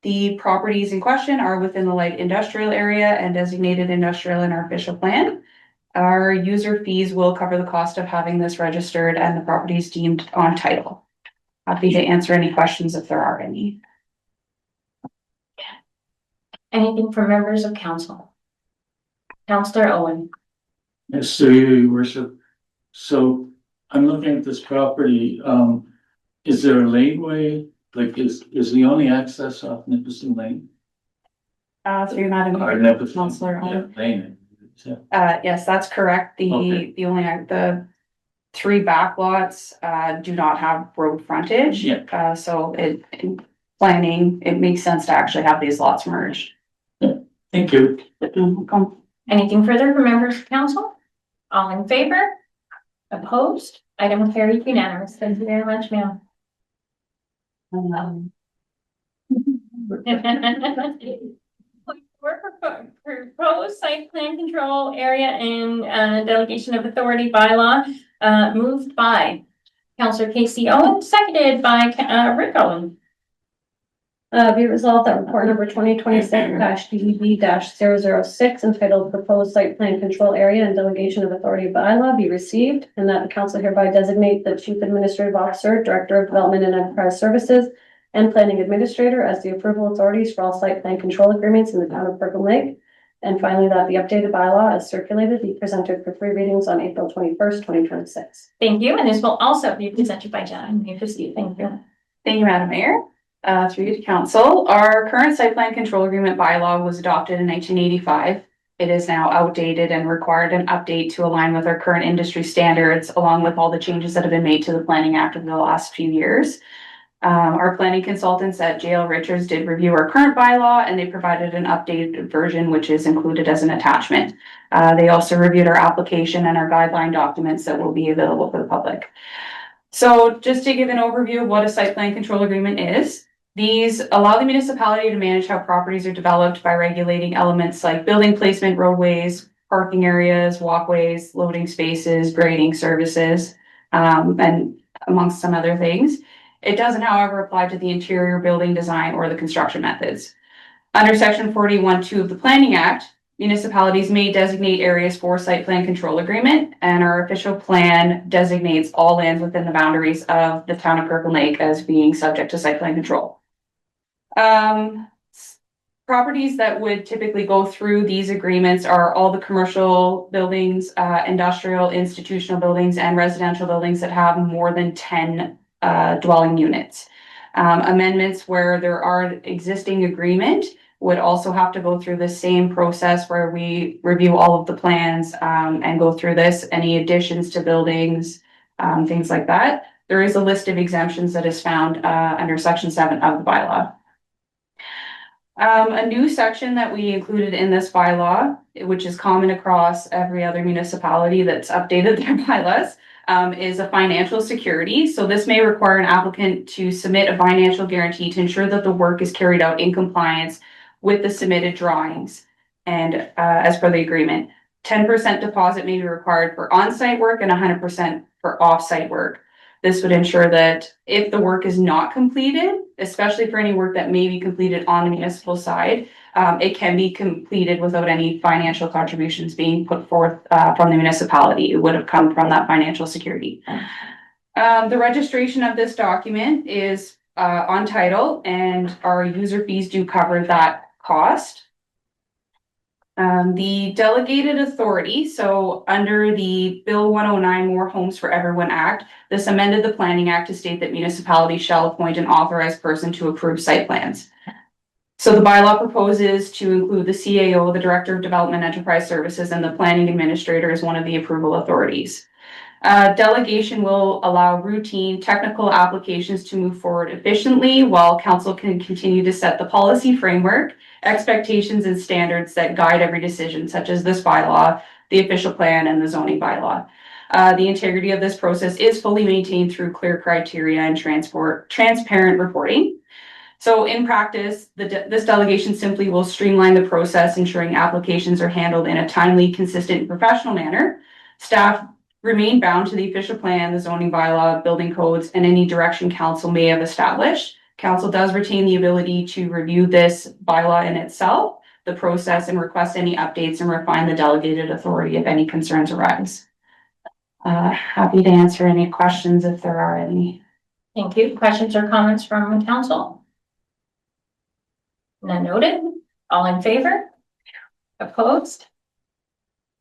Speaker 10: The properties in question are within the light industrial area and designated industrial in our official plan. Our user fees will cover the cost of having this registered and the properties deemed on title. Happy to answer any questions if there are any.
Speaker 1: Anything from members of council? Councillor Owen.
Speaker 8: Yes, through you, your worship. So I'm looking at this property. Is there a laneway? Like is the only access off Nipissing Lane?
Speaker 10: Through Madam
Speaker 8: Or
Speaker 10: Mayor,
Speaker 8: Nipissing
Speaker 10: Councillor Owen.
Speaker 8: Lane.
Speaker 10: Yes, that's correct.
Speaker 8: Okay.
Speaker 10: The 3 back lots do not have road frontage.
Speaker 8: Yeah.
Speaker 10: So in planning, it makes sense to actually have these lots merged.
Speaker 8: Thank you.
Speaker 1: Anything further from members of council? All in favor? Opposed? Item carried unanimous. Thank you very much, ma'am. Proposed site plan control area and delegation of authority bylaw, moved by Councillor Casey Owen, seconded by Rick Owen.
Speaker 2: Be resolved that report number 2026-DEB-006 entitled Proposed Site Plan Control Area and Delegation of Authority bylaw be received, and that the council hereby designate the Chief Administrative Officer, Director of Development and Enterprise Services, and Planning Administrator as the approval authorities for all site plan control agreements in the town of Kirkland Lake. And finally, that the updated bylaw as circulated be presented for 3 readings on April 21st, 2026.
Speaker 1: Thank you, and this will also be presented by John. You may proceed. Thank you.
Speaker 10: Thank you, Madam Mayor. Through you to council, our current site plan control agreement bylaw was adopted in 1985. It is now outdated and required an update to align with our current industry standards, along with all the changes that have been made to the Planning Act over the last few years. Our planning consultants at JL Richards did review our current bylaw, and they provided an updated version, which is included as an attachment. They also reviewed our application and our guideline documents that will be available for the public. So just to give an overview of what a site plan control agreement is, these allow the municipality to manage how properties are developed by regulating elements like building placement, roadways, parking areas, walkways, loading spaces, grading services, and amongst some other things. It doesn't, however, apply to the interior building design or the construction methods. Under section 41(2) of the Planning Act, municipalities may designate areas for site plan control agreement, and our official plan designates all lands within the boundaries of the town of Kirkland Lake as being subject to site plan control. Properties that would typically go through these agreements are all the commercial buildings, industrial, institutional buildings, and residential buildings that have more than 10 dwelling units. Amendments where there are existing agreement would also have to go through the same process where we review all of the plans and go through this, any additions to buildings, things like that. There is a list of exemptions that is found under section 7 of the bylaw. A new section that we included in this bylaw, which is common across every other municipality that's updated their bylaws, is a financial security. So this may require an applicant to submit a financial guarantee to ensure that the work is carried out in compliance with the submitted drawings. And as per the agreement, 10% deposit may be required for on-site work and 100% for off-site work. This would ensure that if the work is not completed, especially for any work that may be completed on the municipal side, it can be completed without any financial contributions being put forth from the municipality. It would have come from that financial security. The registration of this document is on title, and our user fees do cover that cost. The delegated authority, so under the Bill 109 More Homes for Everyone Act, this amended the Planning Act to state that municipalities shall appoint an authorized person to approve site plans. So the bylaw proposes to include the CAO, the Director of Development Enterprise Services, and the Planning Administrator as one of the approval authorities. Delegation will allow routine technical applications to move forward efficiently while council can continue to set the policy framework, expectations, and standards that guide every decision, such as this bylaw, the official plan, and the zoning bylaw. The integrity of this process is fully maintained through clear criteria and transparent reporting. So in practice, this delegation simply will streamline the process, ensuring applications are handled in a timely, consistent, and professional manner. Staff remain bound to the official plan, the zoning bylaw, building codes, and any direction council may have established. Council does retain the ability to review this bylaw in itself, the process, and request any updates and refine the delegated authority if any concerns arise. Happy to answer any questions if there are any.
Speaker 1: Thank you. Questions or comments from council? None noted. All in favor? Opposed?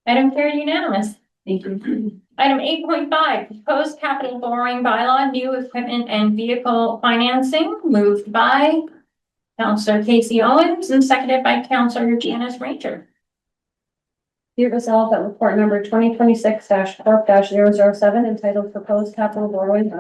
Speaker 1: Item carried unanimous.
Speaker 10: Thank you.
Speaker 1: Item 8.5, proposed capital borrowing bylaw, new equipment and vehicle financing, moved by Councillor Casey Owens and seconded by Councillor Janice Ranger.
Speaker 2: Be it resolved that report number 2026-corp-007 entitled Proposed Capital Borrowing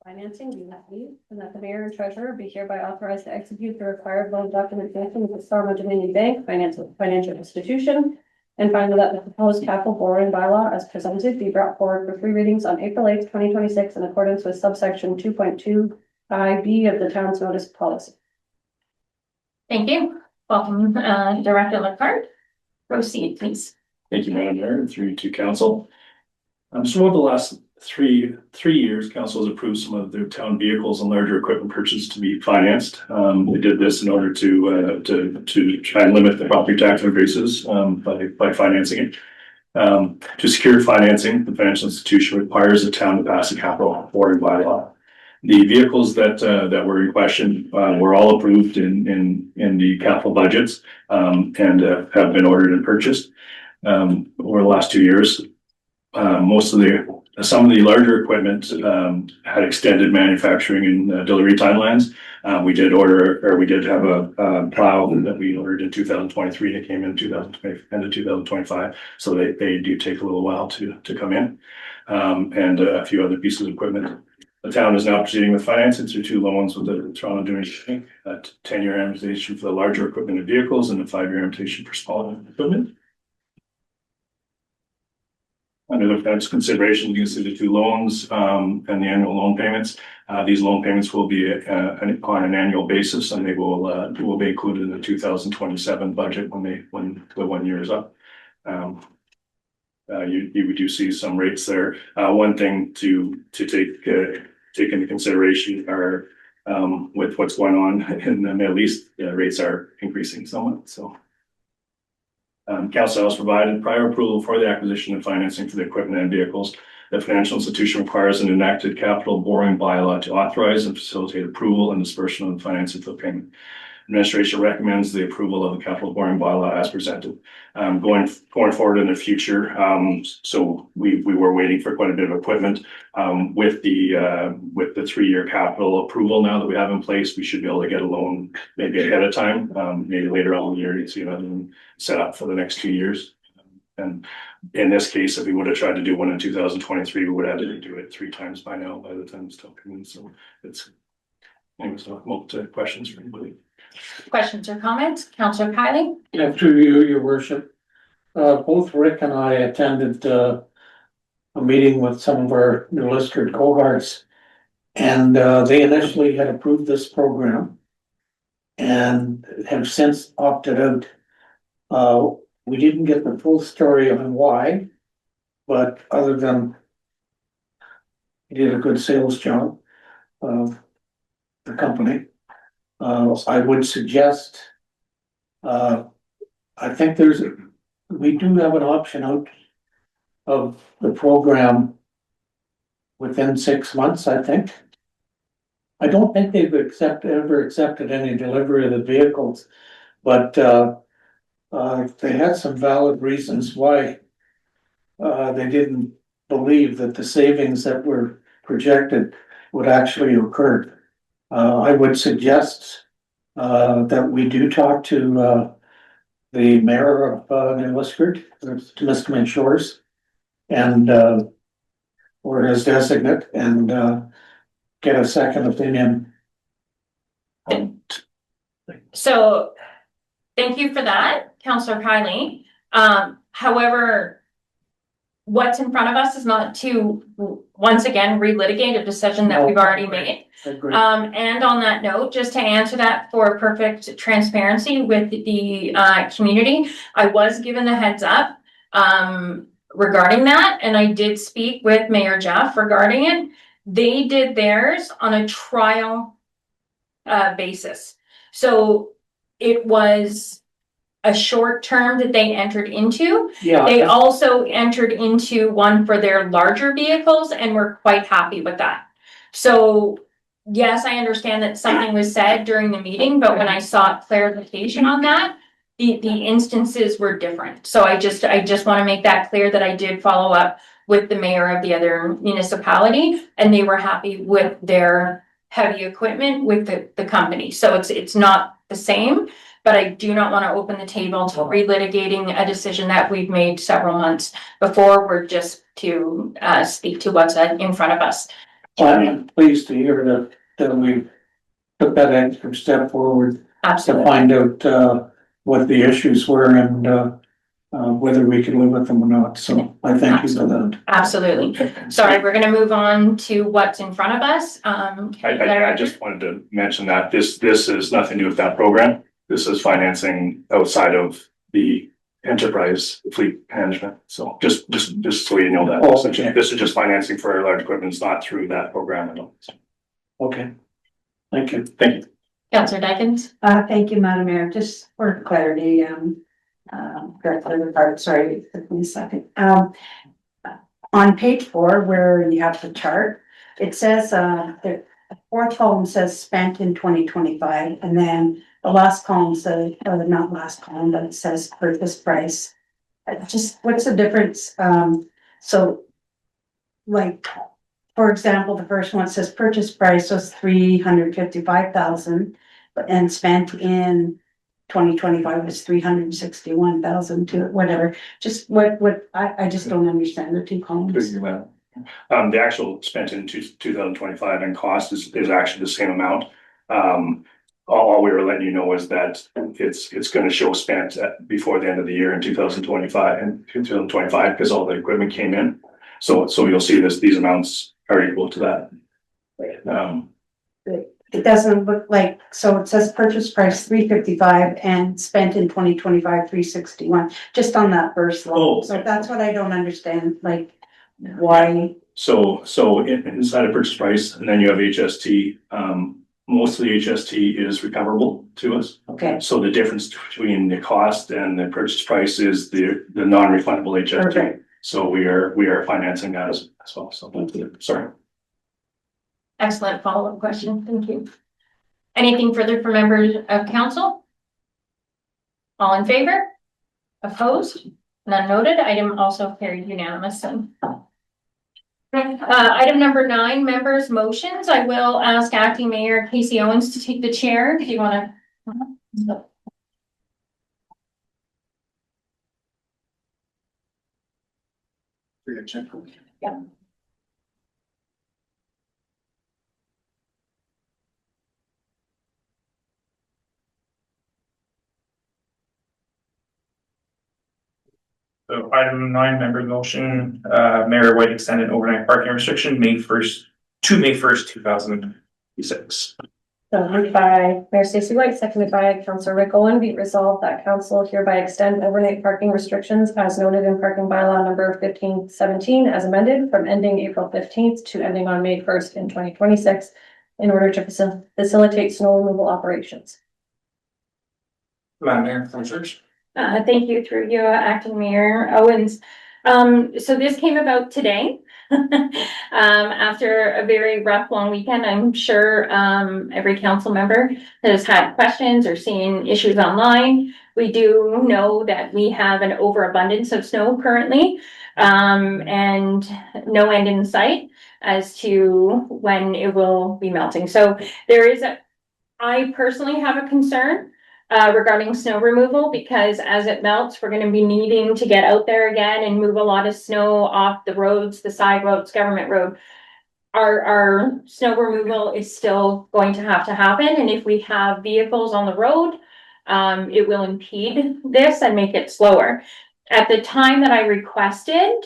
Speaker 2: Financing be received, and that the mayor and treasurer be hereby authorized to execute the required loan documentation with the Stormont Dominion Bank financial institution. And finally, that the proposed capital borrowing bylaw as presented be brought forward for 3 readings on April 8th, 2026 in accordance with subsection 2.25B of the town's notice policy.
Speaker 1: Thank you. Welcome, Director Lecard. Proceed, please.
Speaker 11: Thank you, Madam Mayor, and through to council. So over the last three years, council has approved some of their town vehicles and larger equipment purchases to be financed. We did this in order to try and limit the property tax increases, by financing it. To secure financing, the financial institution requires the town to pass a capital borrowing bylaw. The vehicles that were in question were all approved in the capital budgets, and have been ordered and purchased over the last 2 years. Some of the larger equipment had extended manufacturing and delivery timelines. We did have a plow that we ordered in 2023 that came in 2020, end of 2025. So they do take a little while to come in, and a few other pieces of equipment. The town is now proceeding with financing through 2 loans with the Toronto Doing Inc. 10-year amortization for the larger equipment and vehicles, and a 5-year amortization for smaller equipment. Under the Fed's consideration, you can see the 2 loans and the annual loan payments. These loan payments will be on an annual basis, and they will be included in the 2027 budget when the 1 year is up. You do see some rates there. One thing to take into consideration are with what's going on in the Middle East, rates are increasing somewhat. So. Council has provided prior approval for the acquisition and financing for the equipment and vehicles. The financial institution requires an enacted capital borrowing bylaw to authorize and facilitate approval and disbursement of the financing for the payment. Administration recommends the approval of the capital borrowing bylaw as presented. Going forward in the future, so we were waiting for quite a bit of equipment. With the 3-year capital approval now that we have in place, we should be able to get a loan maybe ahead of time, maybe later on in the year, you see another set up for the next 2 years. And in this case, if we would have tried to do one in 2023, we would have had to do it 3 times by now by the time it's still coming. So it's, anyways, so multiple questions for anybody.
Speaker 1: Questions or comments? Councillor Kylie?
Speaker 8: Yeah, through you, your worship. Both Rick and I attended a meeting with some of our New Liskeard cohorts. And they initially had approved this program and have since opted out. We didn't get the full story on why, but other than he did a good sales job of the company. I would suggest, I think we do have an option out of the program within 6 months, I think. I don't think they've ever accepted any delivery of the vehicles, but they had some valid reasons why they didn't believe that the savings that were projected would actually occur. I would suggest that we do talk to the mayor of New Liskeard, Temiskaming Shores, and or his designate, and get a second opinion.
Speaker 1: So, thank you for that, Councillor Kylie. However, what's in front of us is not to, once again, relitigate a decision that we've already made. And on that note, just to answer that for perfect transparency with the community, I was given the heads up regarding that, and I did speak with Mayor Jeff regarding it. They did theirs on a trial basis. So it was a short term that they entered into.
Speaker 8: Yeah.
Speaker 1: They also entered into one for their larger vehicles and were quite happy with that. So yes, I understand that something was said during the meeting, but when I sought clarification on that, the instances were different. So I just want to make that clear that I did follow up with the mayor of the other municipality, and they were happy with their heavy equipment with the company. So it's not the same, but I do not want to open the table to relitigating a decision that we've made several months before. We're just to speak to what's in front of us.
Speaker 8: I'm pleased to hear that we took that extra step forward.
Speaker 1: Absolutely.
Speaker 8: To find out what the issues were and whether we can live with them or not. So I thank you for that.
Speaker 1: Absolutely. Sorry, we're going to move on to what's in front of us.
Speaker 11: I just wanted to mention that this is nothing to do with that program. This is financing outside of the enterprise fleet management. So just so you know that.
Speaker 3: Oh, okay.
Speaker 11: This is just financing for our large equipment. It's not through that program at all.
Speaker 3: Okay. Thank you.
Speaker 11: Thank you.
Speaker 1: Councillor Dykens?
Speaker 7: Thank you, Madam Mayor. Just for clarity, Director Ricard, sorry, it took me a second. On page 4, where you have the chart, it says, the fourth column says spent in 2025, and then the last column says, or not last column, but it says purchase price. Just what's the difference? So like, for example, the first one says purchase price was 355,000, but and spent in 2025 was 361,000 to whatever. Just what I just don't understand the two columns.
Speaker 11: The actual spent in 2025 and cost is actually the same amount. All we were letting you know is that it's gonna show spent before the end of the year in 2025 because all the equipment came in. So you'll see these amounts are equal to that.
Speaker 7: It doesn't look like, so it says purchase price 355 and spent in 2025 361, just on that first line.
Speaker 11: Oh.
Speaker 7: So that's what I don't understand, like why.
Speaker 11: So inside of purchase price, and then you have HST, most of the HST is recoverable to us.
Speaker 7: Okay,
Speaker 11: So the difference between the cost and the purchase price is the non-refundable HST.
Speaker 7: perfect.
Speaker 11: So we are financing that as well. So, sorry.
Speaker 1: Excellent follow-up question. Thank you. Anything further from members of council? All in favor? Opposed? None noted. Item also carried unanimously. Item number 9, members' motions. I will ask Acting Mayor Casey Owens to take the chair. Do you want to? Yeah.
Speaker 3: So item 9, member motion, Mayor White extended overnight parking restriction May 1st, 2026.
Speaker 2: So moved by Mayor Stacy White, seconded by Councillor Rick Owen, be it resolved that council hereby extend overnight parking restrictions as noted in parking bylaw number 1517 as amended from ending April 15th to ending on May 1st in 2026 in order to facilitate snow removal operations.
Speaker 3: Madam Mayor, Councilors.
Speaker 1: Thank you through you, Acting Mayor Owens. So this came about today. After a very rough long weekend, I'm sure every council member has had questions or seen issues online. We do know that we have an overabundance of snow currently, and no end in sight as to when it will be melting. So I personally have a concern regarding snow removal, because as it melts, we're going to be needing to get out there again and move a lot of snow off the roads, the side roads, government road. Our snow removal is still going to happen. And if we have vehicles on the road, it will impede this and make it slower. At the time that I requested,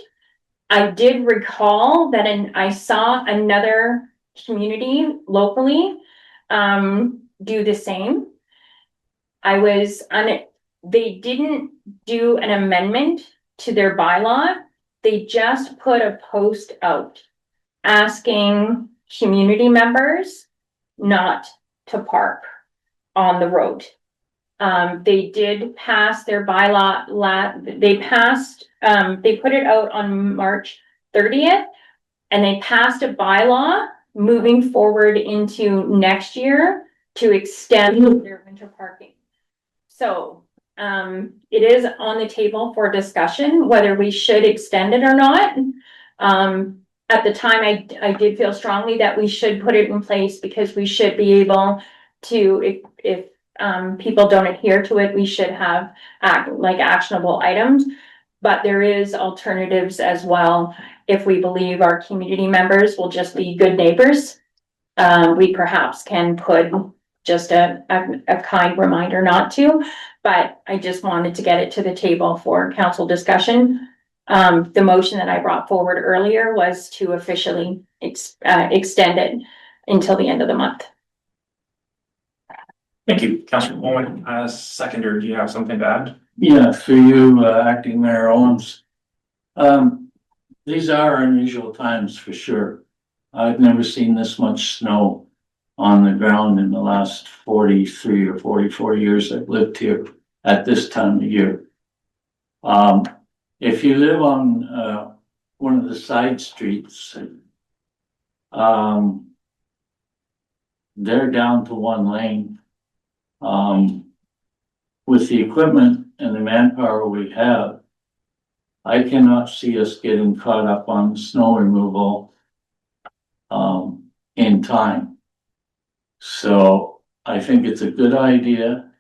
Speaker 1: I did recall that I saw another community locally do the same. They didn't do an amendment to their bylaw. They just put a post out asking community members not to park on the road. They did pass their bylaw, they put it out on March 30th, and they passed a bylaw moving forward into next year to extend their winter parking. So, it is on the table for discussion, whether we should extend it or not. At the time, I did feel strongly that we should put it in place because we should be able to, if people don't adhere to it, we should have actionable items. But there is alternatives as well. If we believe our community members will just be good neighbors, we perhaps can put just a kind reminder not to, but I just wanted to get it to the table for council discussion. The motion that I brought forward earlier was to officially extend it until the end of the month.
Speaker 3: Thank you, Councillor Bowman. Seconder, do you have something to add?
Speaker 8: Yeah, through you, acting Mayor Owens. These are unusual times for sure. I've never seen this much snow on the ground in the last 43 or 44 years I've lived here at this time of year. If you live on, one of the side streets, they're down to one lane. With the equipment and the manpower we have, I cannot see us getting caught up on snow removal in time. So I think it's a good idea.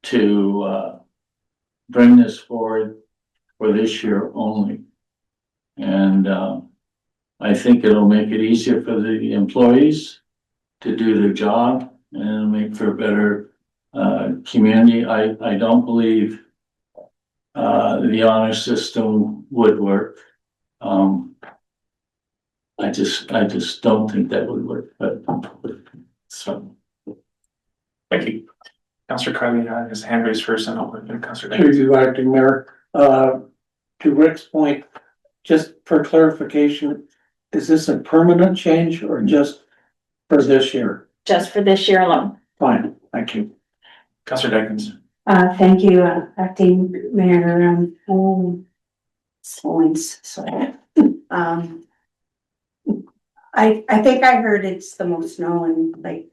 Speaker 8: To bring this forward for this year only. And I think it'll make it easier for the employees to do their job and make for a better community. I don't believe the honor system would work. I just don't think that would work, but so.
Speaker 3: Thank you. Councillor Kylie had his hand raised first and I'll put in Councillor.
Speaker 12: Through you, acting mayor, to Rick's point, just for clarification, is this a permanent change or just for this year?
Speaker 1: Just for this year alone.
Speaker 12: Fine, thank you.
Speaker 3: Councillor Dykens.
Speaker 7: Thank you, acting mayor, sorry. I think I heard it's the most snow in like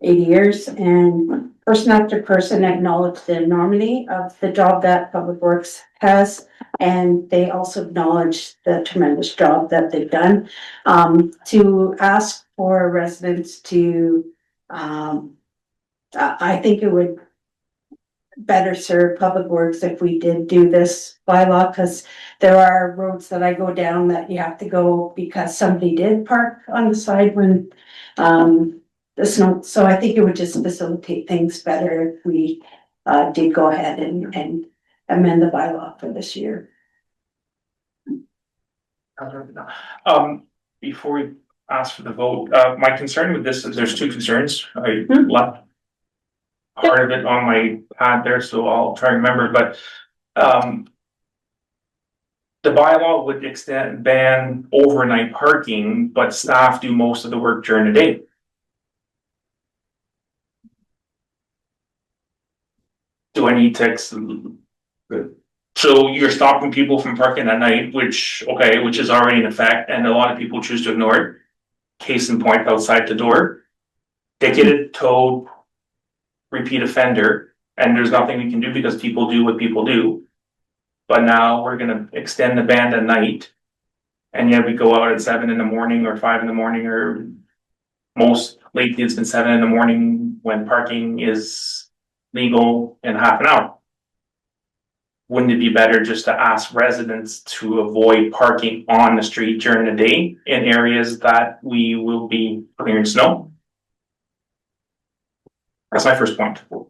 Speaker 7: 80 years, and person after person acknowledged the enormity of the job that Public Works has. And they also acknowledge the tremendous job that they've done. To ask for residents to, I think it would better serve Public Works if we did do this bylaw, because there are roads that I go down that you have to go because somebody did park on the side when the snow. So I think it would just facilitate things better if we did go ahead and amend the bylaw for this year.
Speaker 3: Before we ask for the vote, my concern with this is there's two concerns. I left part of it on my pad there, so I'll try to remember, but the bylaw would extend ban overnight parking, but staff do most of the work during the day. Do I need to? So you're stopping people from parking at night, which is already in effect, and a lot of people choose to ignore it. Case in point, outside the door, ticketed, towed, repeat offender, and there's nothing we can do because people do what people do. But now we're gonna extend the ban at night, and yet we go out at 7 in the morning or 5 in the morning, or most lately it's been 7 in the morning when parking is legal in half an hour. Wouldn't it be better just to ask residents to avoid parking on the street during the day in areas that we will be clearing snow? That's my first point.
Speaker 6: For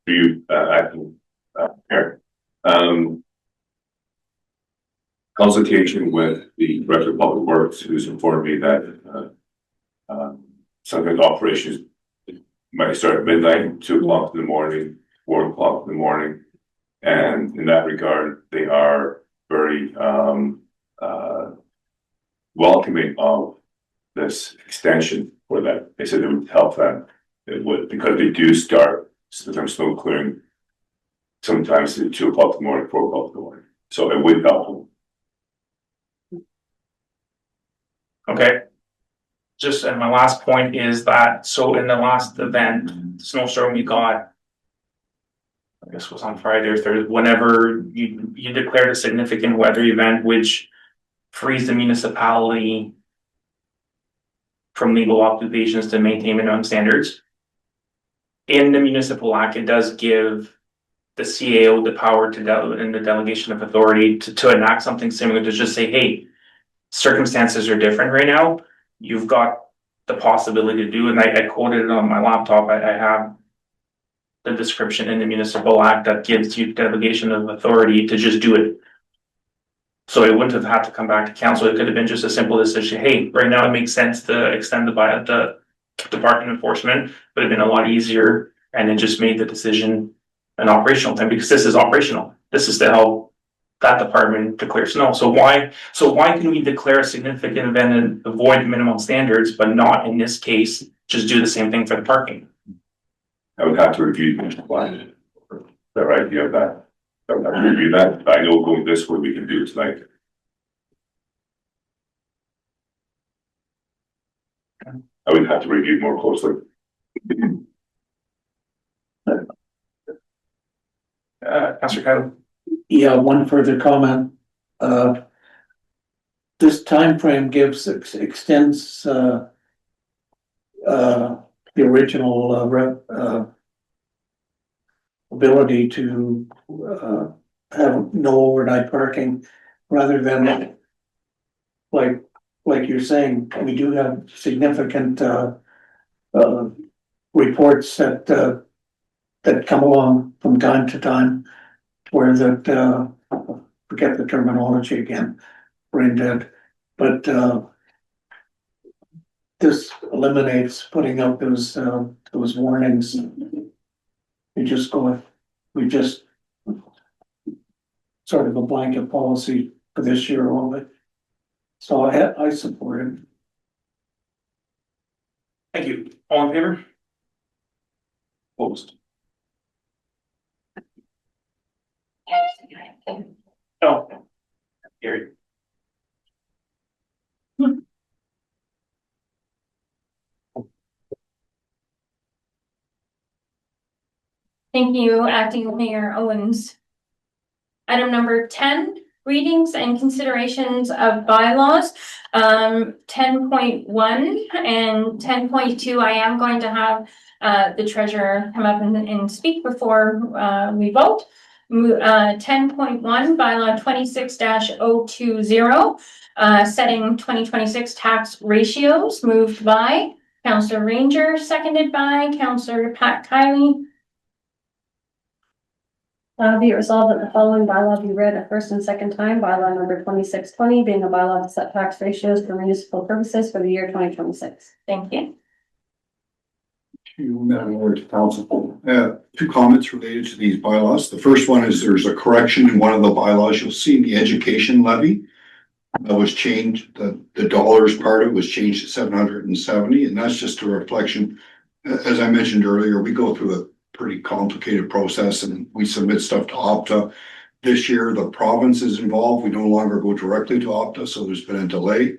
Speaker 6: you, acting mayor. Consultation with the Director of Public Works, who's informed me that sometimes operations might start at midnight, 2 o'clock in the morning, 4 o'clock in the morning. And in that regard, they are very welcoming of this extension for that. They said it would help them. It would, because they do start sometimes snow clearing sometimes at 2 o'clock in the morning, 4 o'clock in the morning. So it would help them.
Speaker 3: Okay. Just, and my last point is that, so in the last event, snowstorm we got, I guess it was on Friday or Thursday, whenever you declared a significant weather event, which frees the municipality from legal obligations to maintain minimum standards. In the municipal act, it does give the CAO the power to in the delegation of authority to enact something similar, to just say, hey, circumstances are different right now. You've got the possibility to do, and I quoted it on my laptop. I have the description in the municipal act that gives you delegation of authority to just do it. So it wouldn't have had to come back to council. It could have been just a simple decision, hey, right now it makes sense to extend the department enforcement, but it'd been a lot easier, and it just made the decision an operational thing, because this is operational. This is to help that department declare snow. So why can we declare a significant event and avoid minimum standards, but not in this case, just do the same thing for the parking?
Speaker 6: I would have to review the plan. Is that right? You have that? I would have to review that. I know going this way, we can do it tonight. I would have to review more closely.
Speaker 3: Councillor Kylie?
Speaker 12: Yeah, one further comment. This timeframe extends, the original, ability to, have no overnight parking rather than like you're saying, we do have significant, reports that come along from time to time where that, forget the terminology again, brain dead, but, this eliminates putting up those warnings. We just sort of a blanket policy for this year only. So I support it.
Speaker 3: Thank you. All in favor? Opposed? Oh. Gary.
Speaker 1: Thank you, Acting Mayor Owens. Item number 10, readings and considerations of bylaws. 10.1 and 10.2, I am going to have the treasurer come up and speak before we vote. 10.1, bylaw 26-020, setting 2026 tax ratios, moved by Councillor Ranger, seconded by Councillor Pat Kiley.
Speaker 2: Be it resolved that the following bylaw be read a first and second time, bylaw number 2620, being a bylaw to set tax ratios for municipal purposes for the year 2026.
Speaker 1: Thank you.
Speaker 4: Madam Mayor to council. Two comments related to these bylaws. The first one is there's a correction in one of the bylaws. You'll see the education levy that was changed. The dollars part of it was changed to 770, and that's just a reflection. As I mentioned earlier, we go through a pretty complicated process and we submit stuff to Opta. This year, the province is involved. We no longer go directly to Opta, so there's been a delay.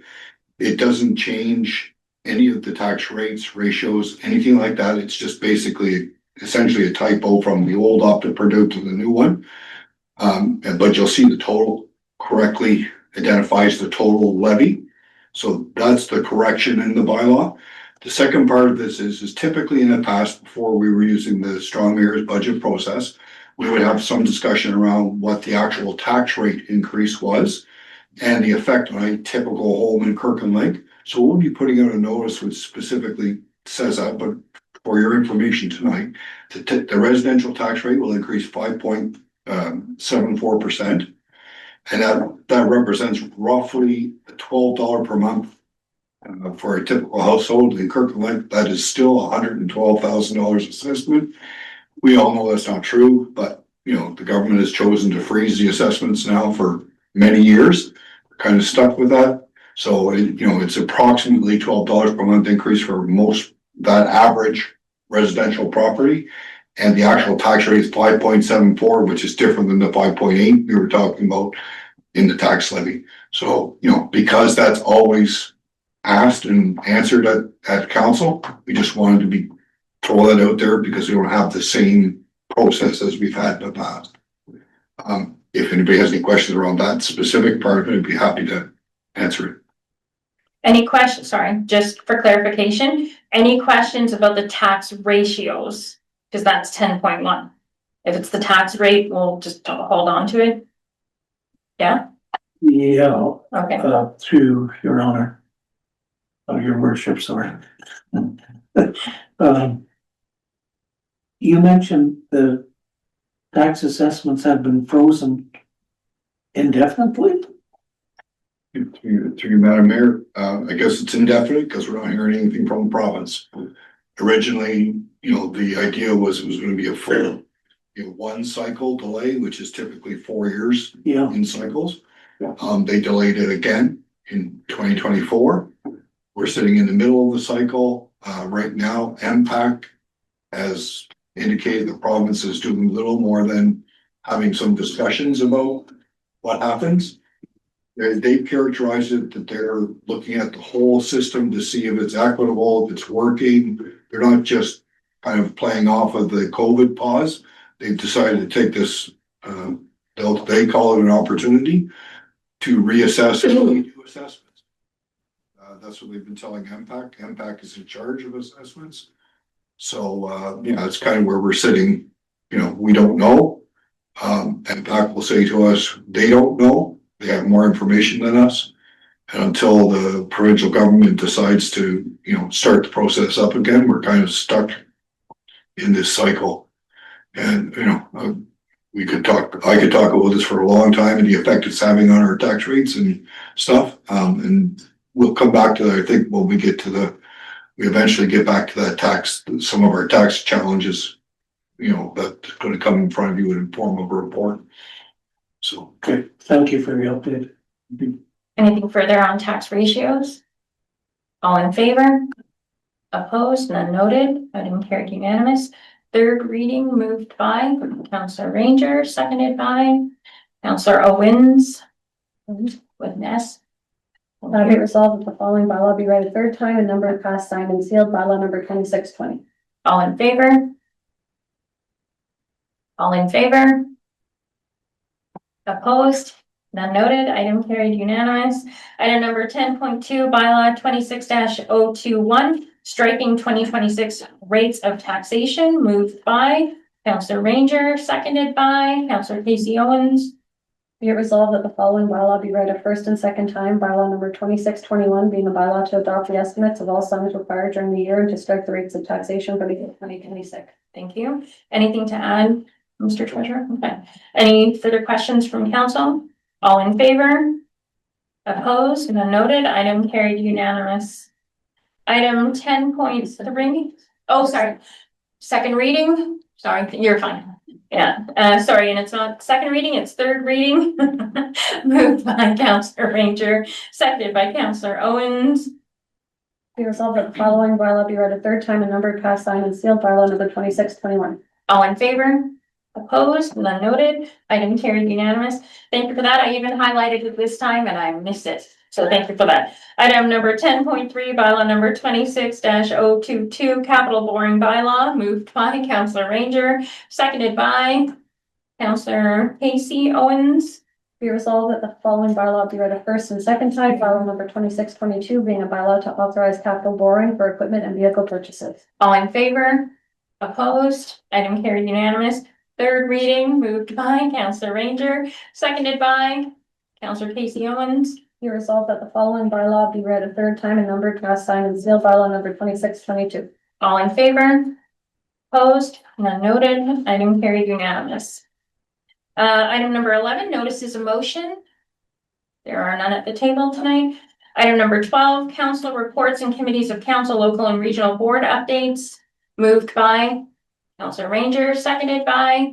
Speaker 4: It doesn't change any of the tax rates, ratios, anything like that. It's just basically essentially a typo from the old Opta Purdue to the new one. But you'll see the total correctly identifies the total levy. So that's the correction in the bylaw. The second part of this is typically in the past, before we were using the strong mayor's budget process, we would have some discussion around what the actual tax rate increase was and the effect on a typical home in Kirkland Lake. So we'll be putting out a notice which specifically says that, but for your information tonight, the residential tax rate will increase 5.74%. And that represents roughly $12 per month. For a typical household in Kirkland Lake, that is still $112,000 assessment. We all know that's not true, but you know, the government has chosen to freeze the assessments now for many years. We're kind of stuck with that. So, it's approximately $12 per month increase for most that average residential property. And the actual tax rate is 5.74, which is different than the 5.8 we were talking about in the tax levy. So, because that's always asked and answered at council, we just wanted to throw that out there because we don't have the same process as we've had in the past. If anybody has any questions around that specific part of it, I'd be happy to answer it.
Speaker 1: Any questions? Sorry, just for clarification, any questions about the tax ratios? Because that's 10.1. If it's the tax rate, we'll just hold on to it. Yeah?
Speaker 12: Yeah,
Speaker 1: Okay.
Speaker 12: through your honor. Your worship, sorry. You mentioned the tax assessments have been frozen indefinitely?
Speaker 4: Through you, Madam Mayor, I guess it's indefinite because we're not hearing anything from the province. Originally, the idea was it was gonna be a full, one cycle delay, which is typically 4 years
Speaker 12: Yeah,
Speaker 4: in cycles. They delayed it again in 2024. We're sitting in the middle of the cycle. Right now, MPAC has indicated the province is doing little more than having some discussions about what happens. They've characterized it that they're looking at the whole system to see if it's equitable, if it's working. They're not just kind of playing off of the COVID pause. They've decided to take this, they call it an opportunity to reassess and redo assessments. That's what they've been telling MPAC. MPAC is in charge of assessments. So, that's kind of where we're sitting. We don't know. MPAC will say to us, they don't know. They have more information than us. And until the provincial government decides to, start the process up again, we're kind of stuck in this cycle. And, I could talk about this for a long time and the effect it's having on our tax rates and stuff. And we'll come back to that, I think, when we eventually get back to that some of our tax challenges, that's gonna come in front of you in form of a report. So.
Speaker 12: okay, thank you for the update.
Speaker 1: Anything further on tax ratios? All in favor? Opposed, none noted, item carried unanimous. Third reading moved by Councillor Ranger, seconded by Councillor Owens. With an S.
Speaker 2: Be it resolved that the following bylaw be read a third time and numbered, passed, signed, and sealed. Bylaw number 2620.
Speaker 1: All in favor? All in favor? Opposed? None noted. Item carried unanimous. Item number 10.2, bylaw 26-021, striking 2026 rates of taxation, moved by Councillor Ranger, seconded by Councillor Casey Owens.
Speaker 2: Be it resolved that the following bylaw be read a first and second time. Bylaw number 2621 being a bylaw to adopt the estimates of all sums required during the year and to strike the rates of taxation for the year 2026.
Speaker 1: Thank you. Anything to add, Mr. Treasurer? Okay. Any further questions from council? All in favor? Opposed? None noted. Item carried unanimous. Item 10.3. Oh, sorry. Second reading. Sorry, you're fine. Yeah, sorry, and it's not second reading, it's third reading. Moved by Councillor Ranger, seconded by Councillor Owens.
Speaker 2: Be resolved that the following bylaw be read a third time and numbered, passed, signed, and sealed. Bylaw number 2621.
Speaker 1: All in favor? Opposed? None noted. Item carried unanimous. Thank you for that. I even highlighted it this time and I missed it. So thank you for that. Item number 10.3, bylaw number 26-022, capital borrowing bylaw, moved by Councillor Ranger, seconded by Councillor Casey Owens.
Speaker 2: Be resolved that the following bylaw be read a first and second time. Bylaw number 2622 being a bylaw to authorize capital borrowing for equipment and vehicle purchases.
Speaker 1: All in favor? Opposed? Item carried unanimous. Third reading, moved by Councillor Ranger, seconded by Councillor Casey Owens.
Speaker 2: Be resolved that the following bylaw be read a third time and numbered, passed, signed, and sealed. Bylaw number 2622.
Speaker 1: All in favor? Opposed? None noted. Item carried unanimous. Item number 11, notices of motion. There are none at the table tonight. Item number 12, council reports and committees of council, local and regional board updates. Moved by Councillor Ranger, seconded by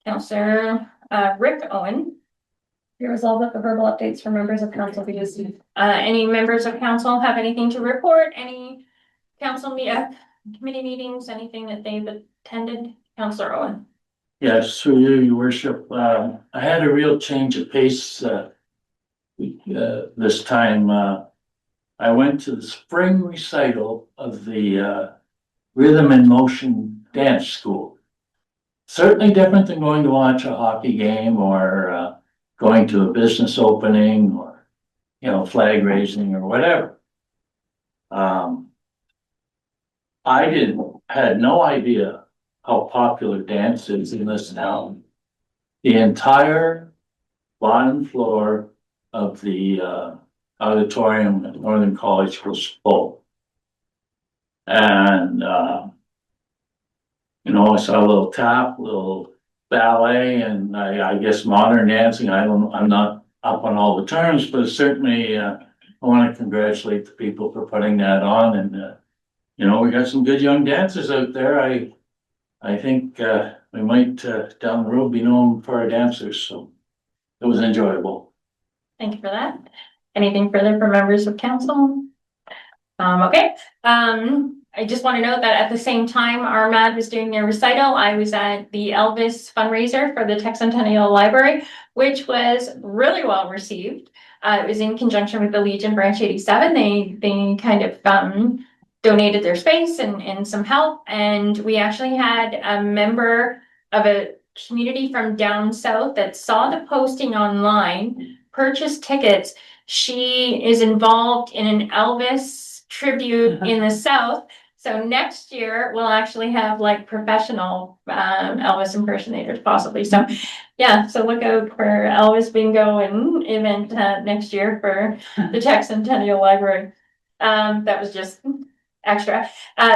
Speaker 1: Councillor Rick Owen.
Speaker 2: Be resolved that the verbal updates for members of council be received.
Speaker 1: Any members of council have anything to report? Any council committee meetings, anything that they've attended? Councillor Owen.
Speaker 8: yes, through you, your worship, I had a real change of pace, this time, I went to the spring recital of the, Rhythm and Motion Dance School. Certainly different than going to watch a hockey game or, going to a business opening or, flag raising or whatever. I had no idea how popular dance is in this town. The entire bottom floor of the auditorium at Northern College was full. And I saw a little tap, little ballet, and I guess modern dancing. I'm not up on all the terms, but certainly, I want to congratulate the people for putting that on and, you know, we got some good young dancers out there. I think, we might, down the road be known for our dancers, so it was enjoyable.
Speaker 1: Thank you for that. Anything further from members of council? Okay, I just want to note that at the same time Armad was doing their recital, I was at the Elvis fundraiser for the Texcentennial Library, which was really well received. It was in conjunction with the Legion Branch 87. They kind of donated their space and some help, and we actually had a member of a community from down south that saw the posting online, purchased tickets. She is involved in an Elvis tribute in the South. So next year we'll actually have like professional Elvis impersonators possibly. So yeah, so look out for Elvis bingo and event next year for the Texcentennial Library. That was just extra.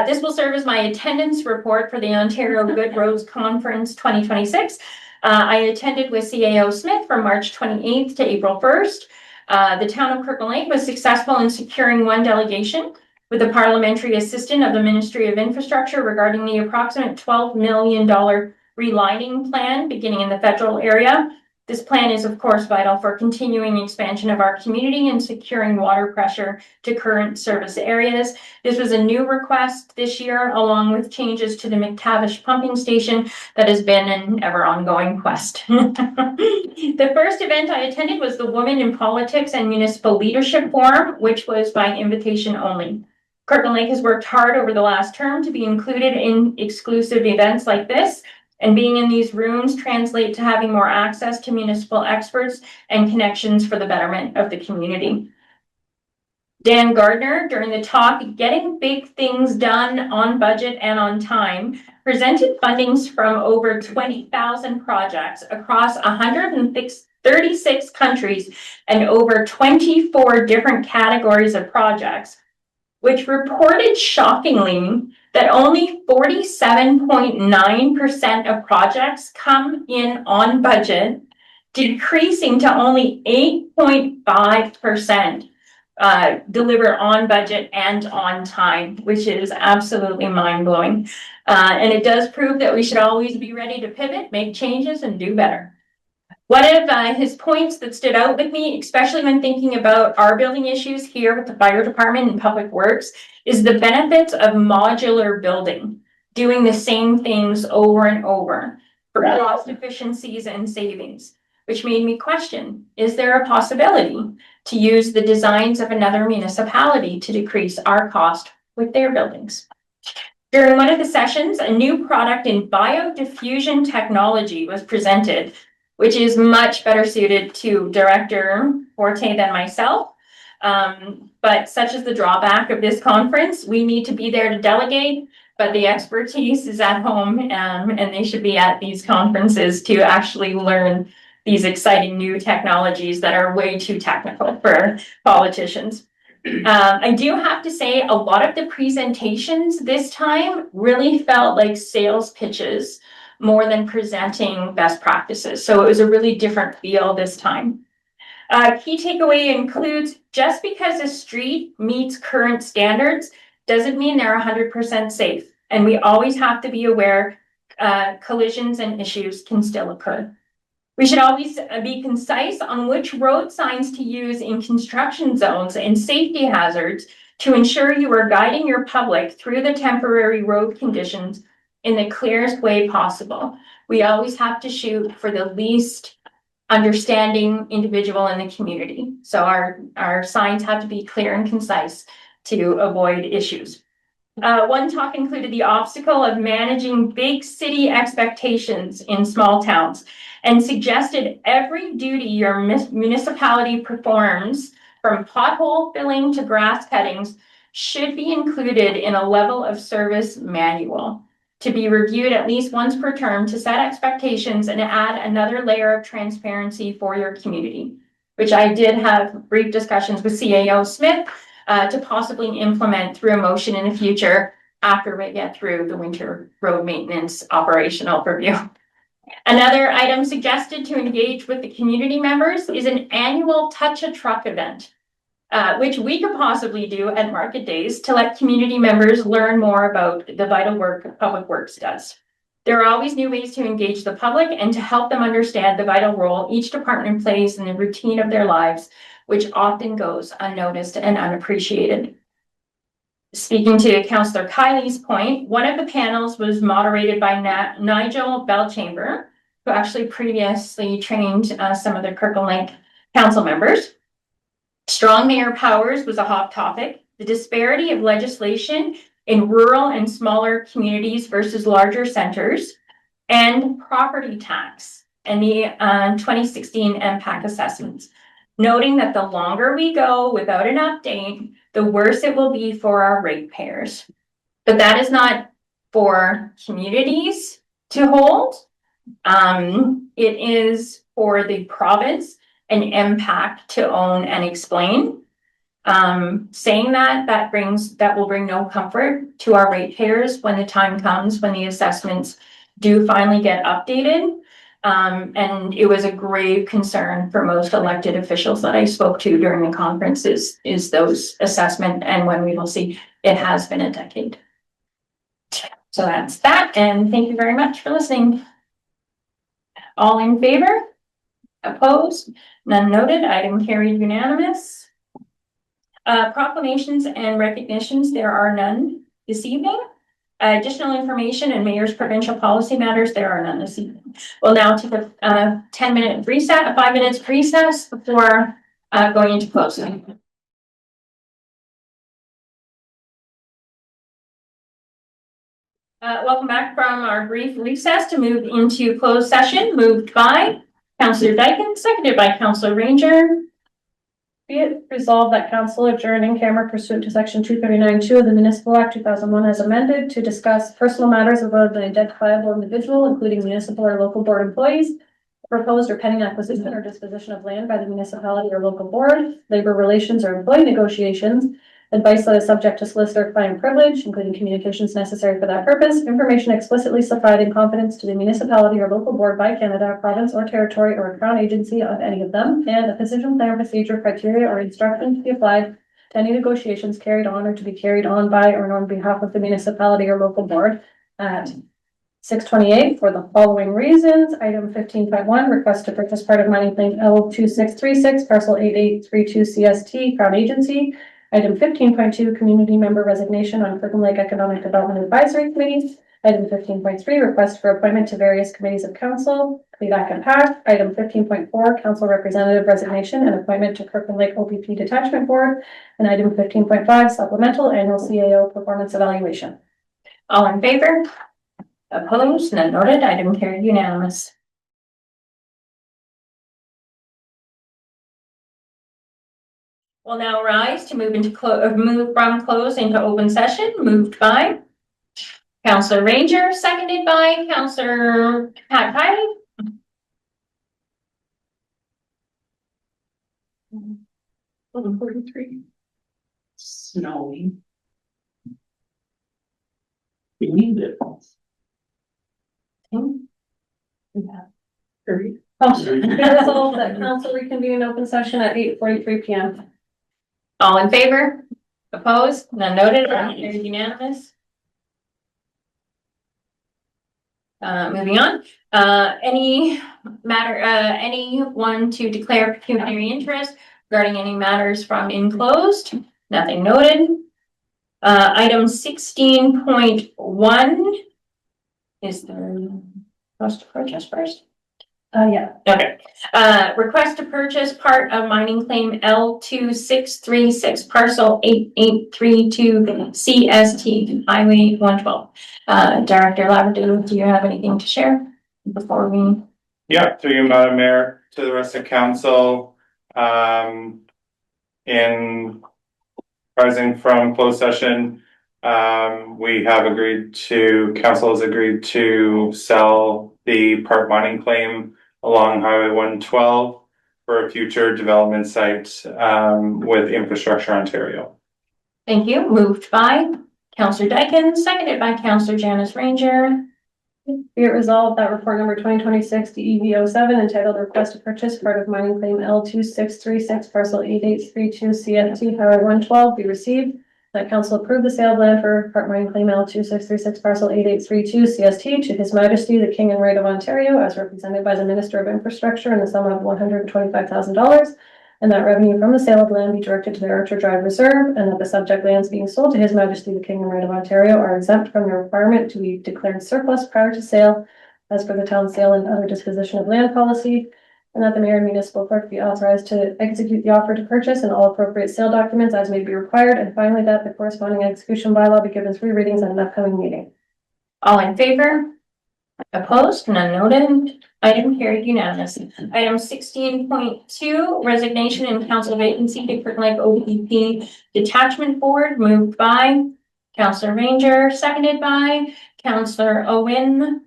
Speaker 1: This will serve as my attendance report for the Ontario Good Roads Conference 2026. I attended with CAO Smith from March 28th to April 1st. The town of Kirkland Lake was successful in securing one delegation with the parliamentary assistant of the Ministry of Infrastructure regarding the approximate $12 million relighting plan beginning in the federal area. This plan is of course vital for continuing expansion of our community and securing water pressure to current service areas. This was a new request this year, along with changes to the McTavish pumping station that has been an ever ongoing quest. The first event I attended was the Women in Politics and Municipal Leadership Forum, which was by invitation only. Kirkland Lake has worked hard over the last term to be included in exclusive events like this, and being in these rooms translate to having more access to municipal experts and connections for the betterment of the community. Dan Gardner, during the talk, Getting Big Things Done on Budget and on Time, presented fundings from over 20,000 projects across 136 countries and over 24 different categories of projects, which reported shockingly that only 47.9% of projects come in on budget, decreasing to only 8.5% deliver on budget and on time, which is absolutely mind-blowing. And it does prove that we should always be ready to pivot, make changes, and do better. One of his points that stood out with me, especially when thinking about our building issues here with the fire department and public works, is the benefits of modular building, doing the same things over and over for cost efficiencies and savings, which made me question, is there a possibility to use the designs of another municipality to decrease our cost with their buildings? During one of the sessions, a new product in biodiffusion technology was presented, which is much better suited to Director Forte than myself. But such is the drawback of this conference. We need to be there to delegate, but the expertise is at home, and they should be at these conferences to actually learn these exciting new technologies that are way too technical for politicians. I do have to say a lot of the presentations this time really felt like sales pitches more than presenting best practices. So it was a really different feel this time. Key takeaway includes just because a street meets current standards doesn't mean they're 100% safe. And we always have to be aware collisions and issues can still occur. We should always be concise on which road signs to use in construction zones and safety hazards to ensure you are guiding your public through the temporary road conditions in the clearest way possible. We always have to shoot for the least understanding individual in the community. So our signs have to be clear and concise to avoid issues. One talk included the obstacle of managing big city expectations in small towns and suggested every duty your municipality performs, from pothole filling to grass cuttings, should be included in a level of service manual to be reviewed at least once per term to set expectations and add another layer of transparency for your community, which I did have brief discussions with CAO Smith to possibly implement through a motion in the future after we get through the winter road maintenance operational review. Another item suggested to engage with the community members is an annual Touch a Truck event, which we could possibly do at market days to let community members learn more about the vital work Public Works does. There are always new ways to engage the public and to help them understand the vital role each department plays in the routine of their lives, which often goes unnoticed and unappreciated. Speaking to Councillor Kylie's point, one of the panels was moderated by Nigel Belchamber, who actually previously trained some of the Kirkland Lake council members. Strong mayor powers was a hot topic. The disparity of legislation in rural and smaller communities versus larger centers, and property tax and the 2016 MPAC assessments, noting that the longer we go without an update, the worse it will be for our ratepayers. But that is not for communities to hold. It is for the province and MPAC to own and explain. Saying that will bring no comfort to our ratepayers when the time comes, when the assessments do finally get updated. And it was a grave concern for most elected officials that I spoke to during the conference is those assessment and when we will see. It has been a decade. So that's that, and thank you very much for listening. All in favor? Opposed? None noted. Item carried unanimous. Proclamations and recognitions, there are none this evening. Additional information and mayor's provincial policy matters, there are none this evening. We'll now take a 10-minute reset, a 5 minutes recess before going into closing. Welcome back from our brief recess to move into closed session, moved by Councillor Dyken, seconded by Councillor Ranger.
Speaker 2: Be it resolved that council adjourn in camera pursuant to section 239(2) of the Municipal Act 2001 as amended to discuss personal matters of an identifiable individual, including municipal or local board employees, proposed or pending acquisition or disposition of land by the municipality or local board, labor relations or employee negotiations, advice that is subject to solicitor-client privilege, including communications necessary for that purpose, information explicitly supplied in confidence to the municipality or local board by Canada, province or territory or a crown agency of any of them, and a position, plan, procedure, criteria, or instruction to be applied to any negotiations carried on or to be carried on by or on behalf of the municipality or local board at 628 for the following reasons. Item 15.1, request to purchase part of mining claim L2636, parcel 8832 CST, crown agency. Item 15.2, community member resignation on Kirkland Lake Economic Development Advisory Committee. Item 15.3, request for appointment to various committees of council, CLEDAC and PAC. Item 15.4, council representative resignation and appointment to Kirkland Lake OPP Detachment Board. And item 15.5, supplemental annual CAO performance evaluation.
Speaker 1: All in favor? Opposed? None noted. Item carried unanimous. We'll now rise to move from close into open session, moved by Councillor Ranger, seconded by Councillor Pat Kiley.
Speaker 12: 43. Snowy. We need it.
Speaker 2: Council reconvene in open session at 8:43 p.m.
Speaker 1: All in favor? Opposed? None noted. Carried unanimous. Moving on. Anyone to declare pecuniary interest regarding any matters from enclosed? Nothing noted. Item 16.1 is the request to purchase first.
Speaker 2: Yeah.
Speaker 1: Okay. Request to purchase part of mining claim L2636, parcel 8832 CST, Highway 112. Director Labrador, do you have anything to share before we?
Speaker 13: Yeah, through you, Madam Mayor, to the rest of council, in rising from closed session, council has agreed to sell the part mining claim along Highway 112 for a future development site with Infrastructure Ontario.
Speaker 1: Thank you. Moved by Councillor Dyken, seconded by Councillor Janice Ranger.
Speaker 2: Be it resolved that report number 2026 DEV07 entitled Request to Purchase Part of Mining Claim L2636 Parcel 8832 CFT Highway 112 be received. That council approve the sale of land for part mining claim L2636 Parcel 8832 CST to His Majesty the King and Right of Ontario as represented by the Minister of Infrastructure in the sum of $125,000. And that revenue from the sale of land be directed to the Archer Drive Reserve, and that the subject lands being sold to His Majesty the King and Right of Ontario are exempt from the requirement to be declared surplus prior to sale as per the town sale and other disposition of land policy, and that the mayor and municipal clerk be authorized to execute the offer to purchase and all appropriate sale documents as may be required, and finally that the corresponding execution bylaw be given 3 readings at an upcoming meeting.
Speaker 1: All in favor? Opposed? None noted. Item carried unanimously. Item 16.2, resignation and council vacancy to Kirkland Lake OPP Detachment Board, moved by Councillor Ranger, seconded by Councillor Owen.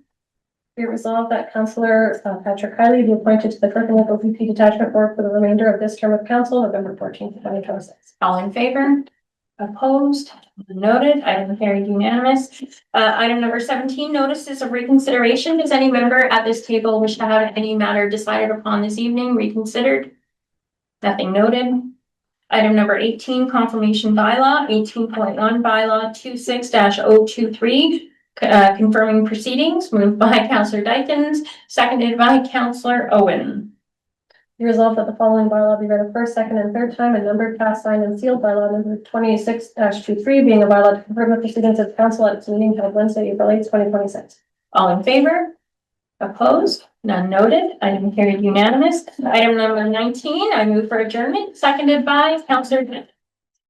Speaker 2: Be it resolved that Councillor Patrick Kiley be appointed to the Kirkland Lake OPP Detachment Board for the remainder of this term of council, November 14th, 2026.
Speaker 1: All in favor? Opposed? Noted. Item carried unanimous. Item number 17, notices of reconsideration. Does any member at this table wish to have any matter decided upon this evening reconsidered? Nothing noted. Item number 18, confirmation bylaw, 18.1 bylaw 26-023, confirming proceedings, moved by Councillor Dykens, seconded by Councillor Owen.
Speaker 2: Be resolved that the following bylaw be read a first, second, and third time and numbered, passed, signed, and sealed. Bylaw number 26-23 being a bylaw to confirm the proceedings of council at its meeting held Wednesday, April 8th, 2026.
Speaker 1: All in favor? Opposed? None noted. Item carried unanimous. Item number 19, I move for adjournment, seconded by Councillor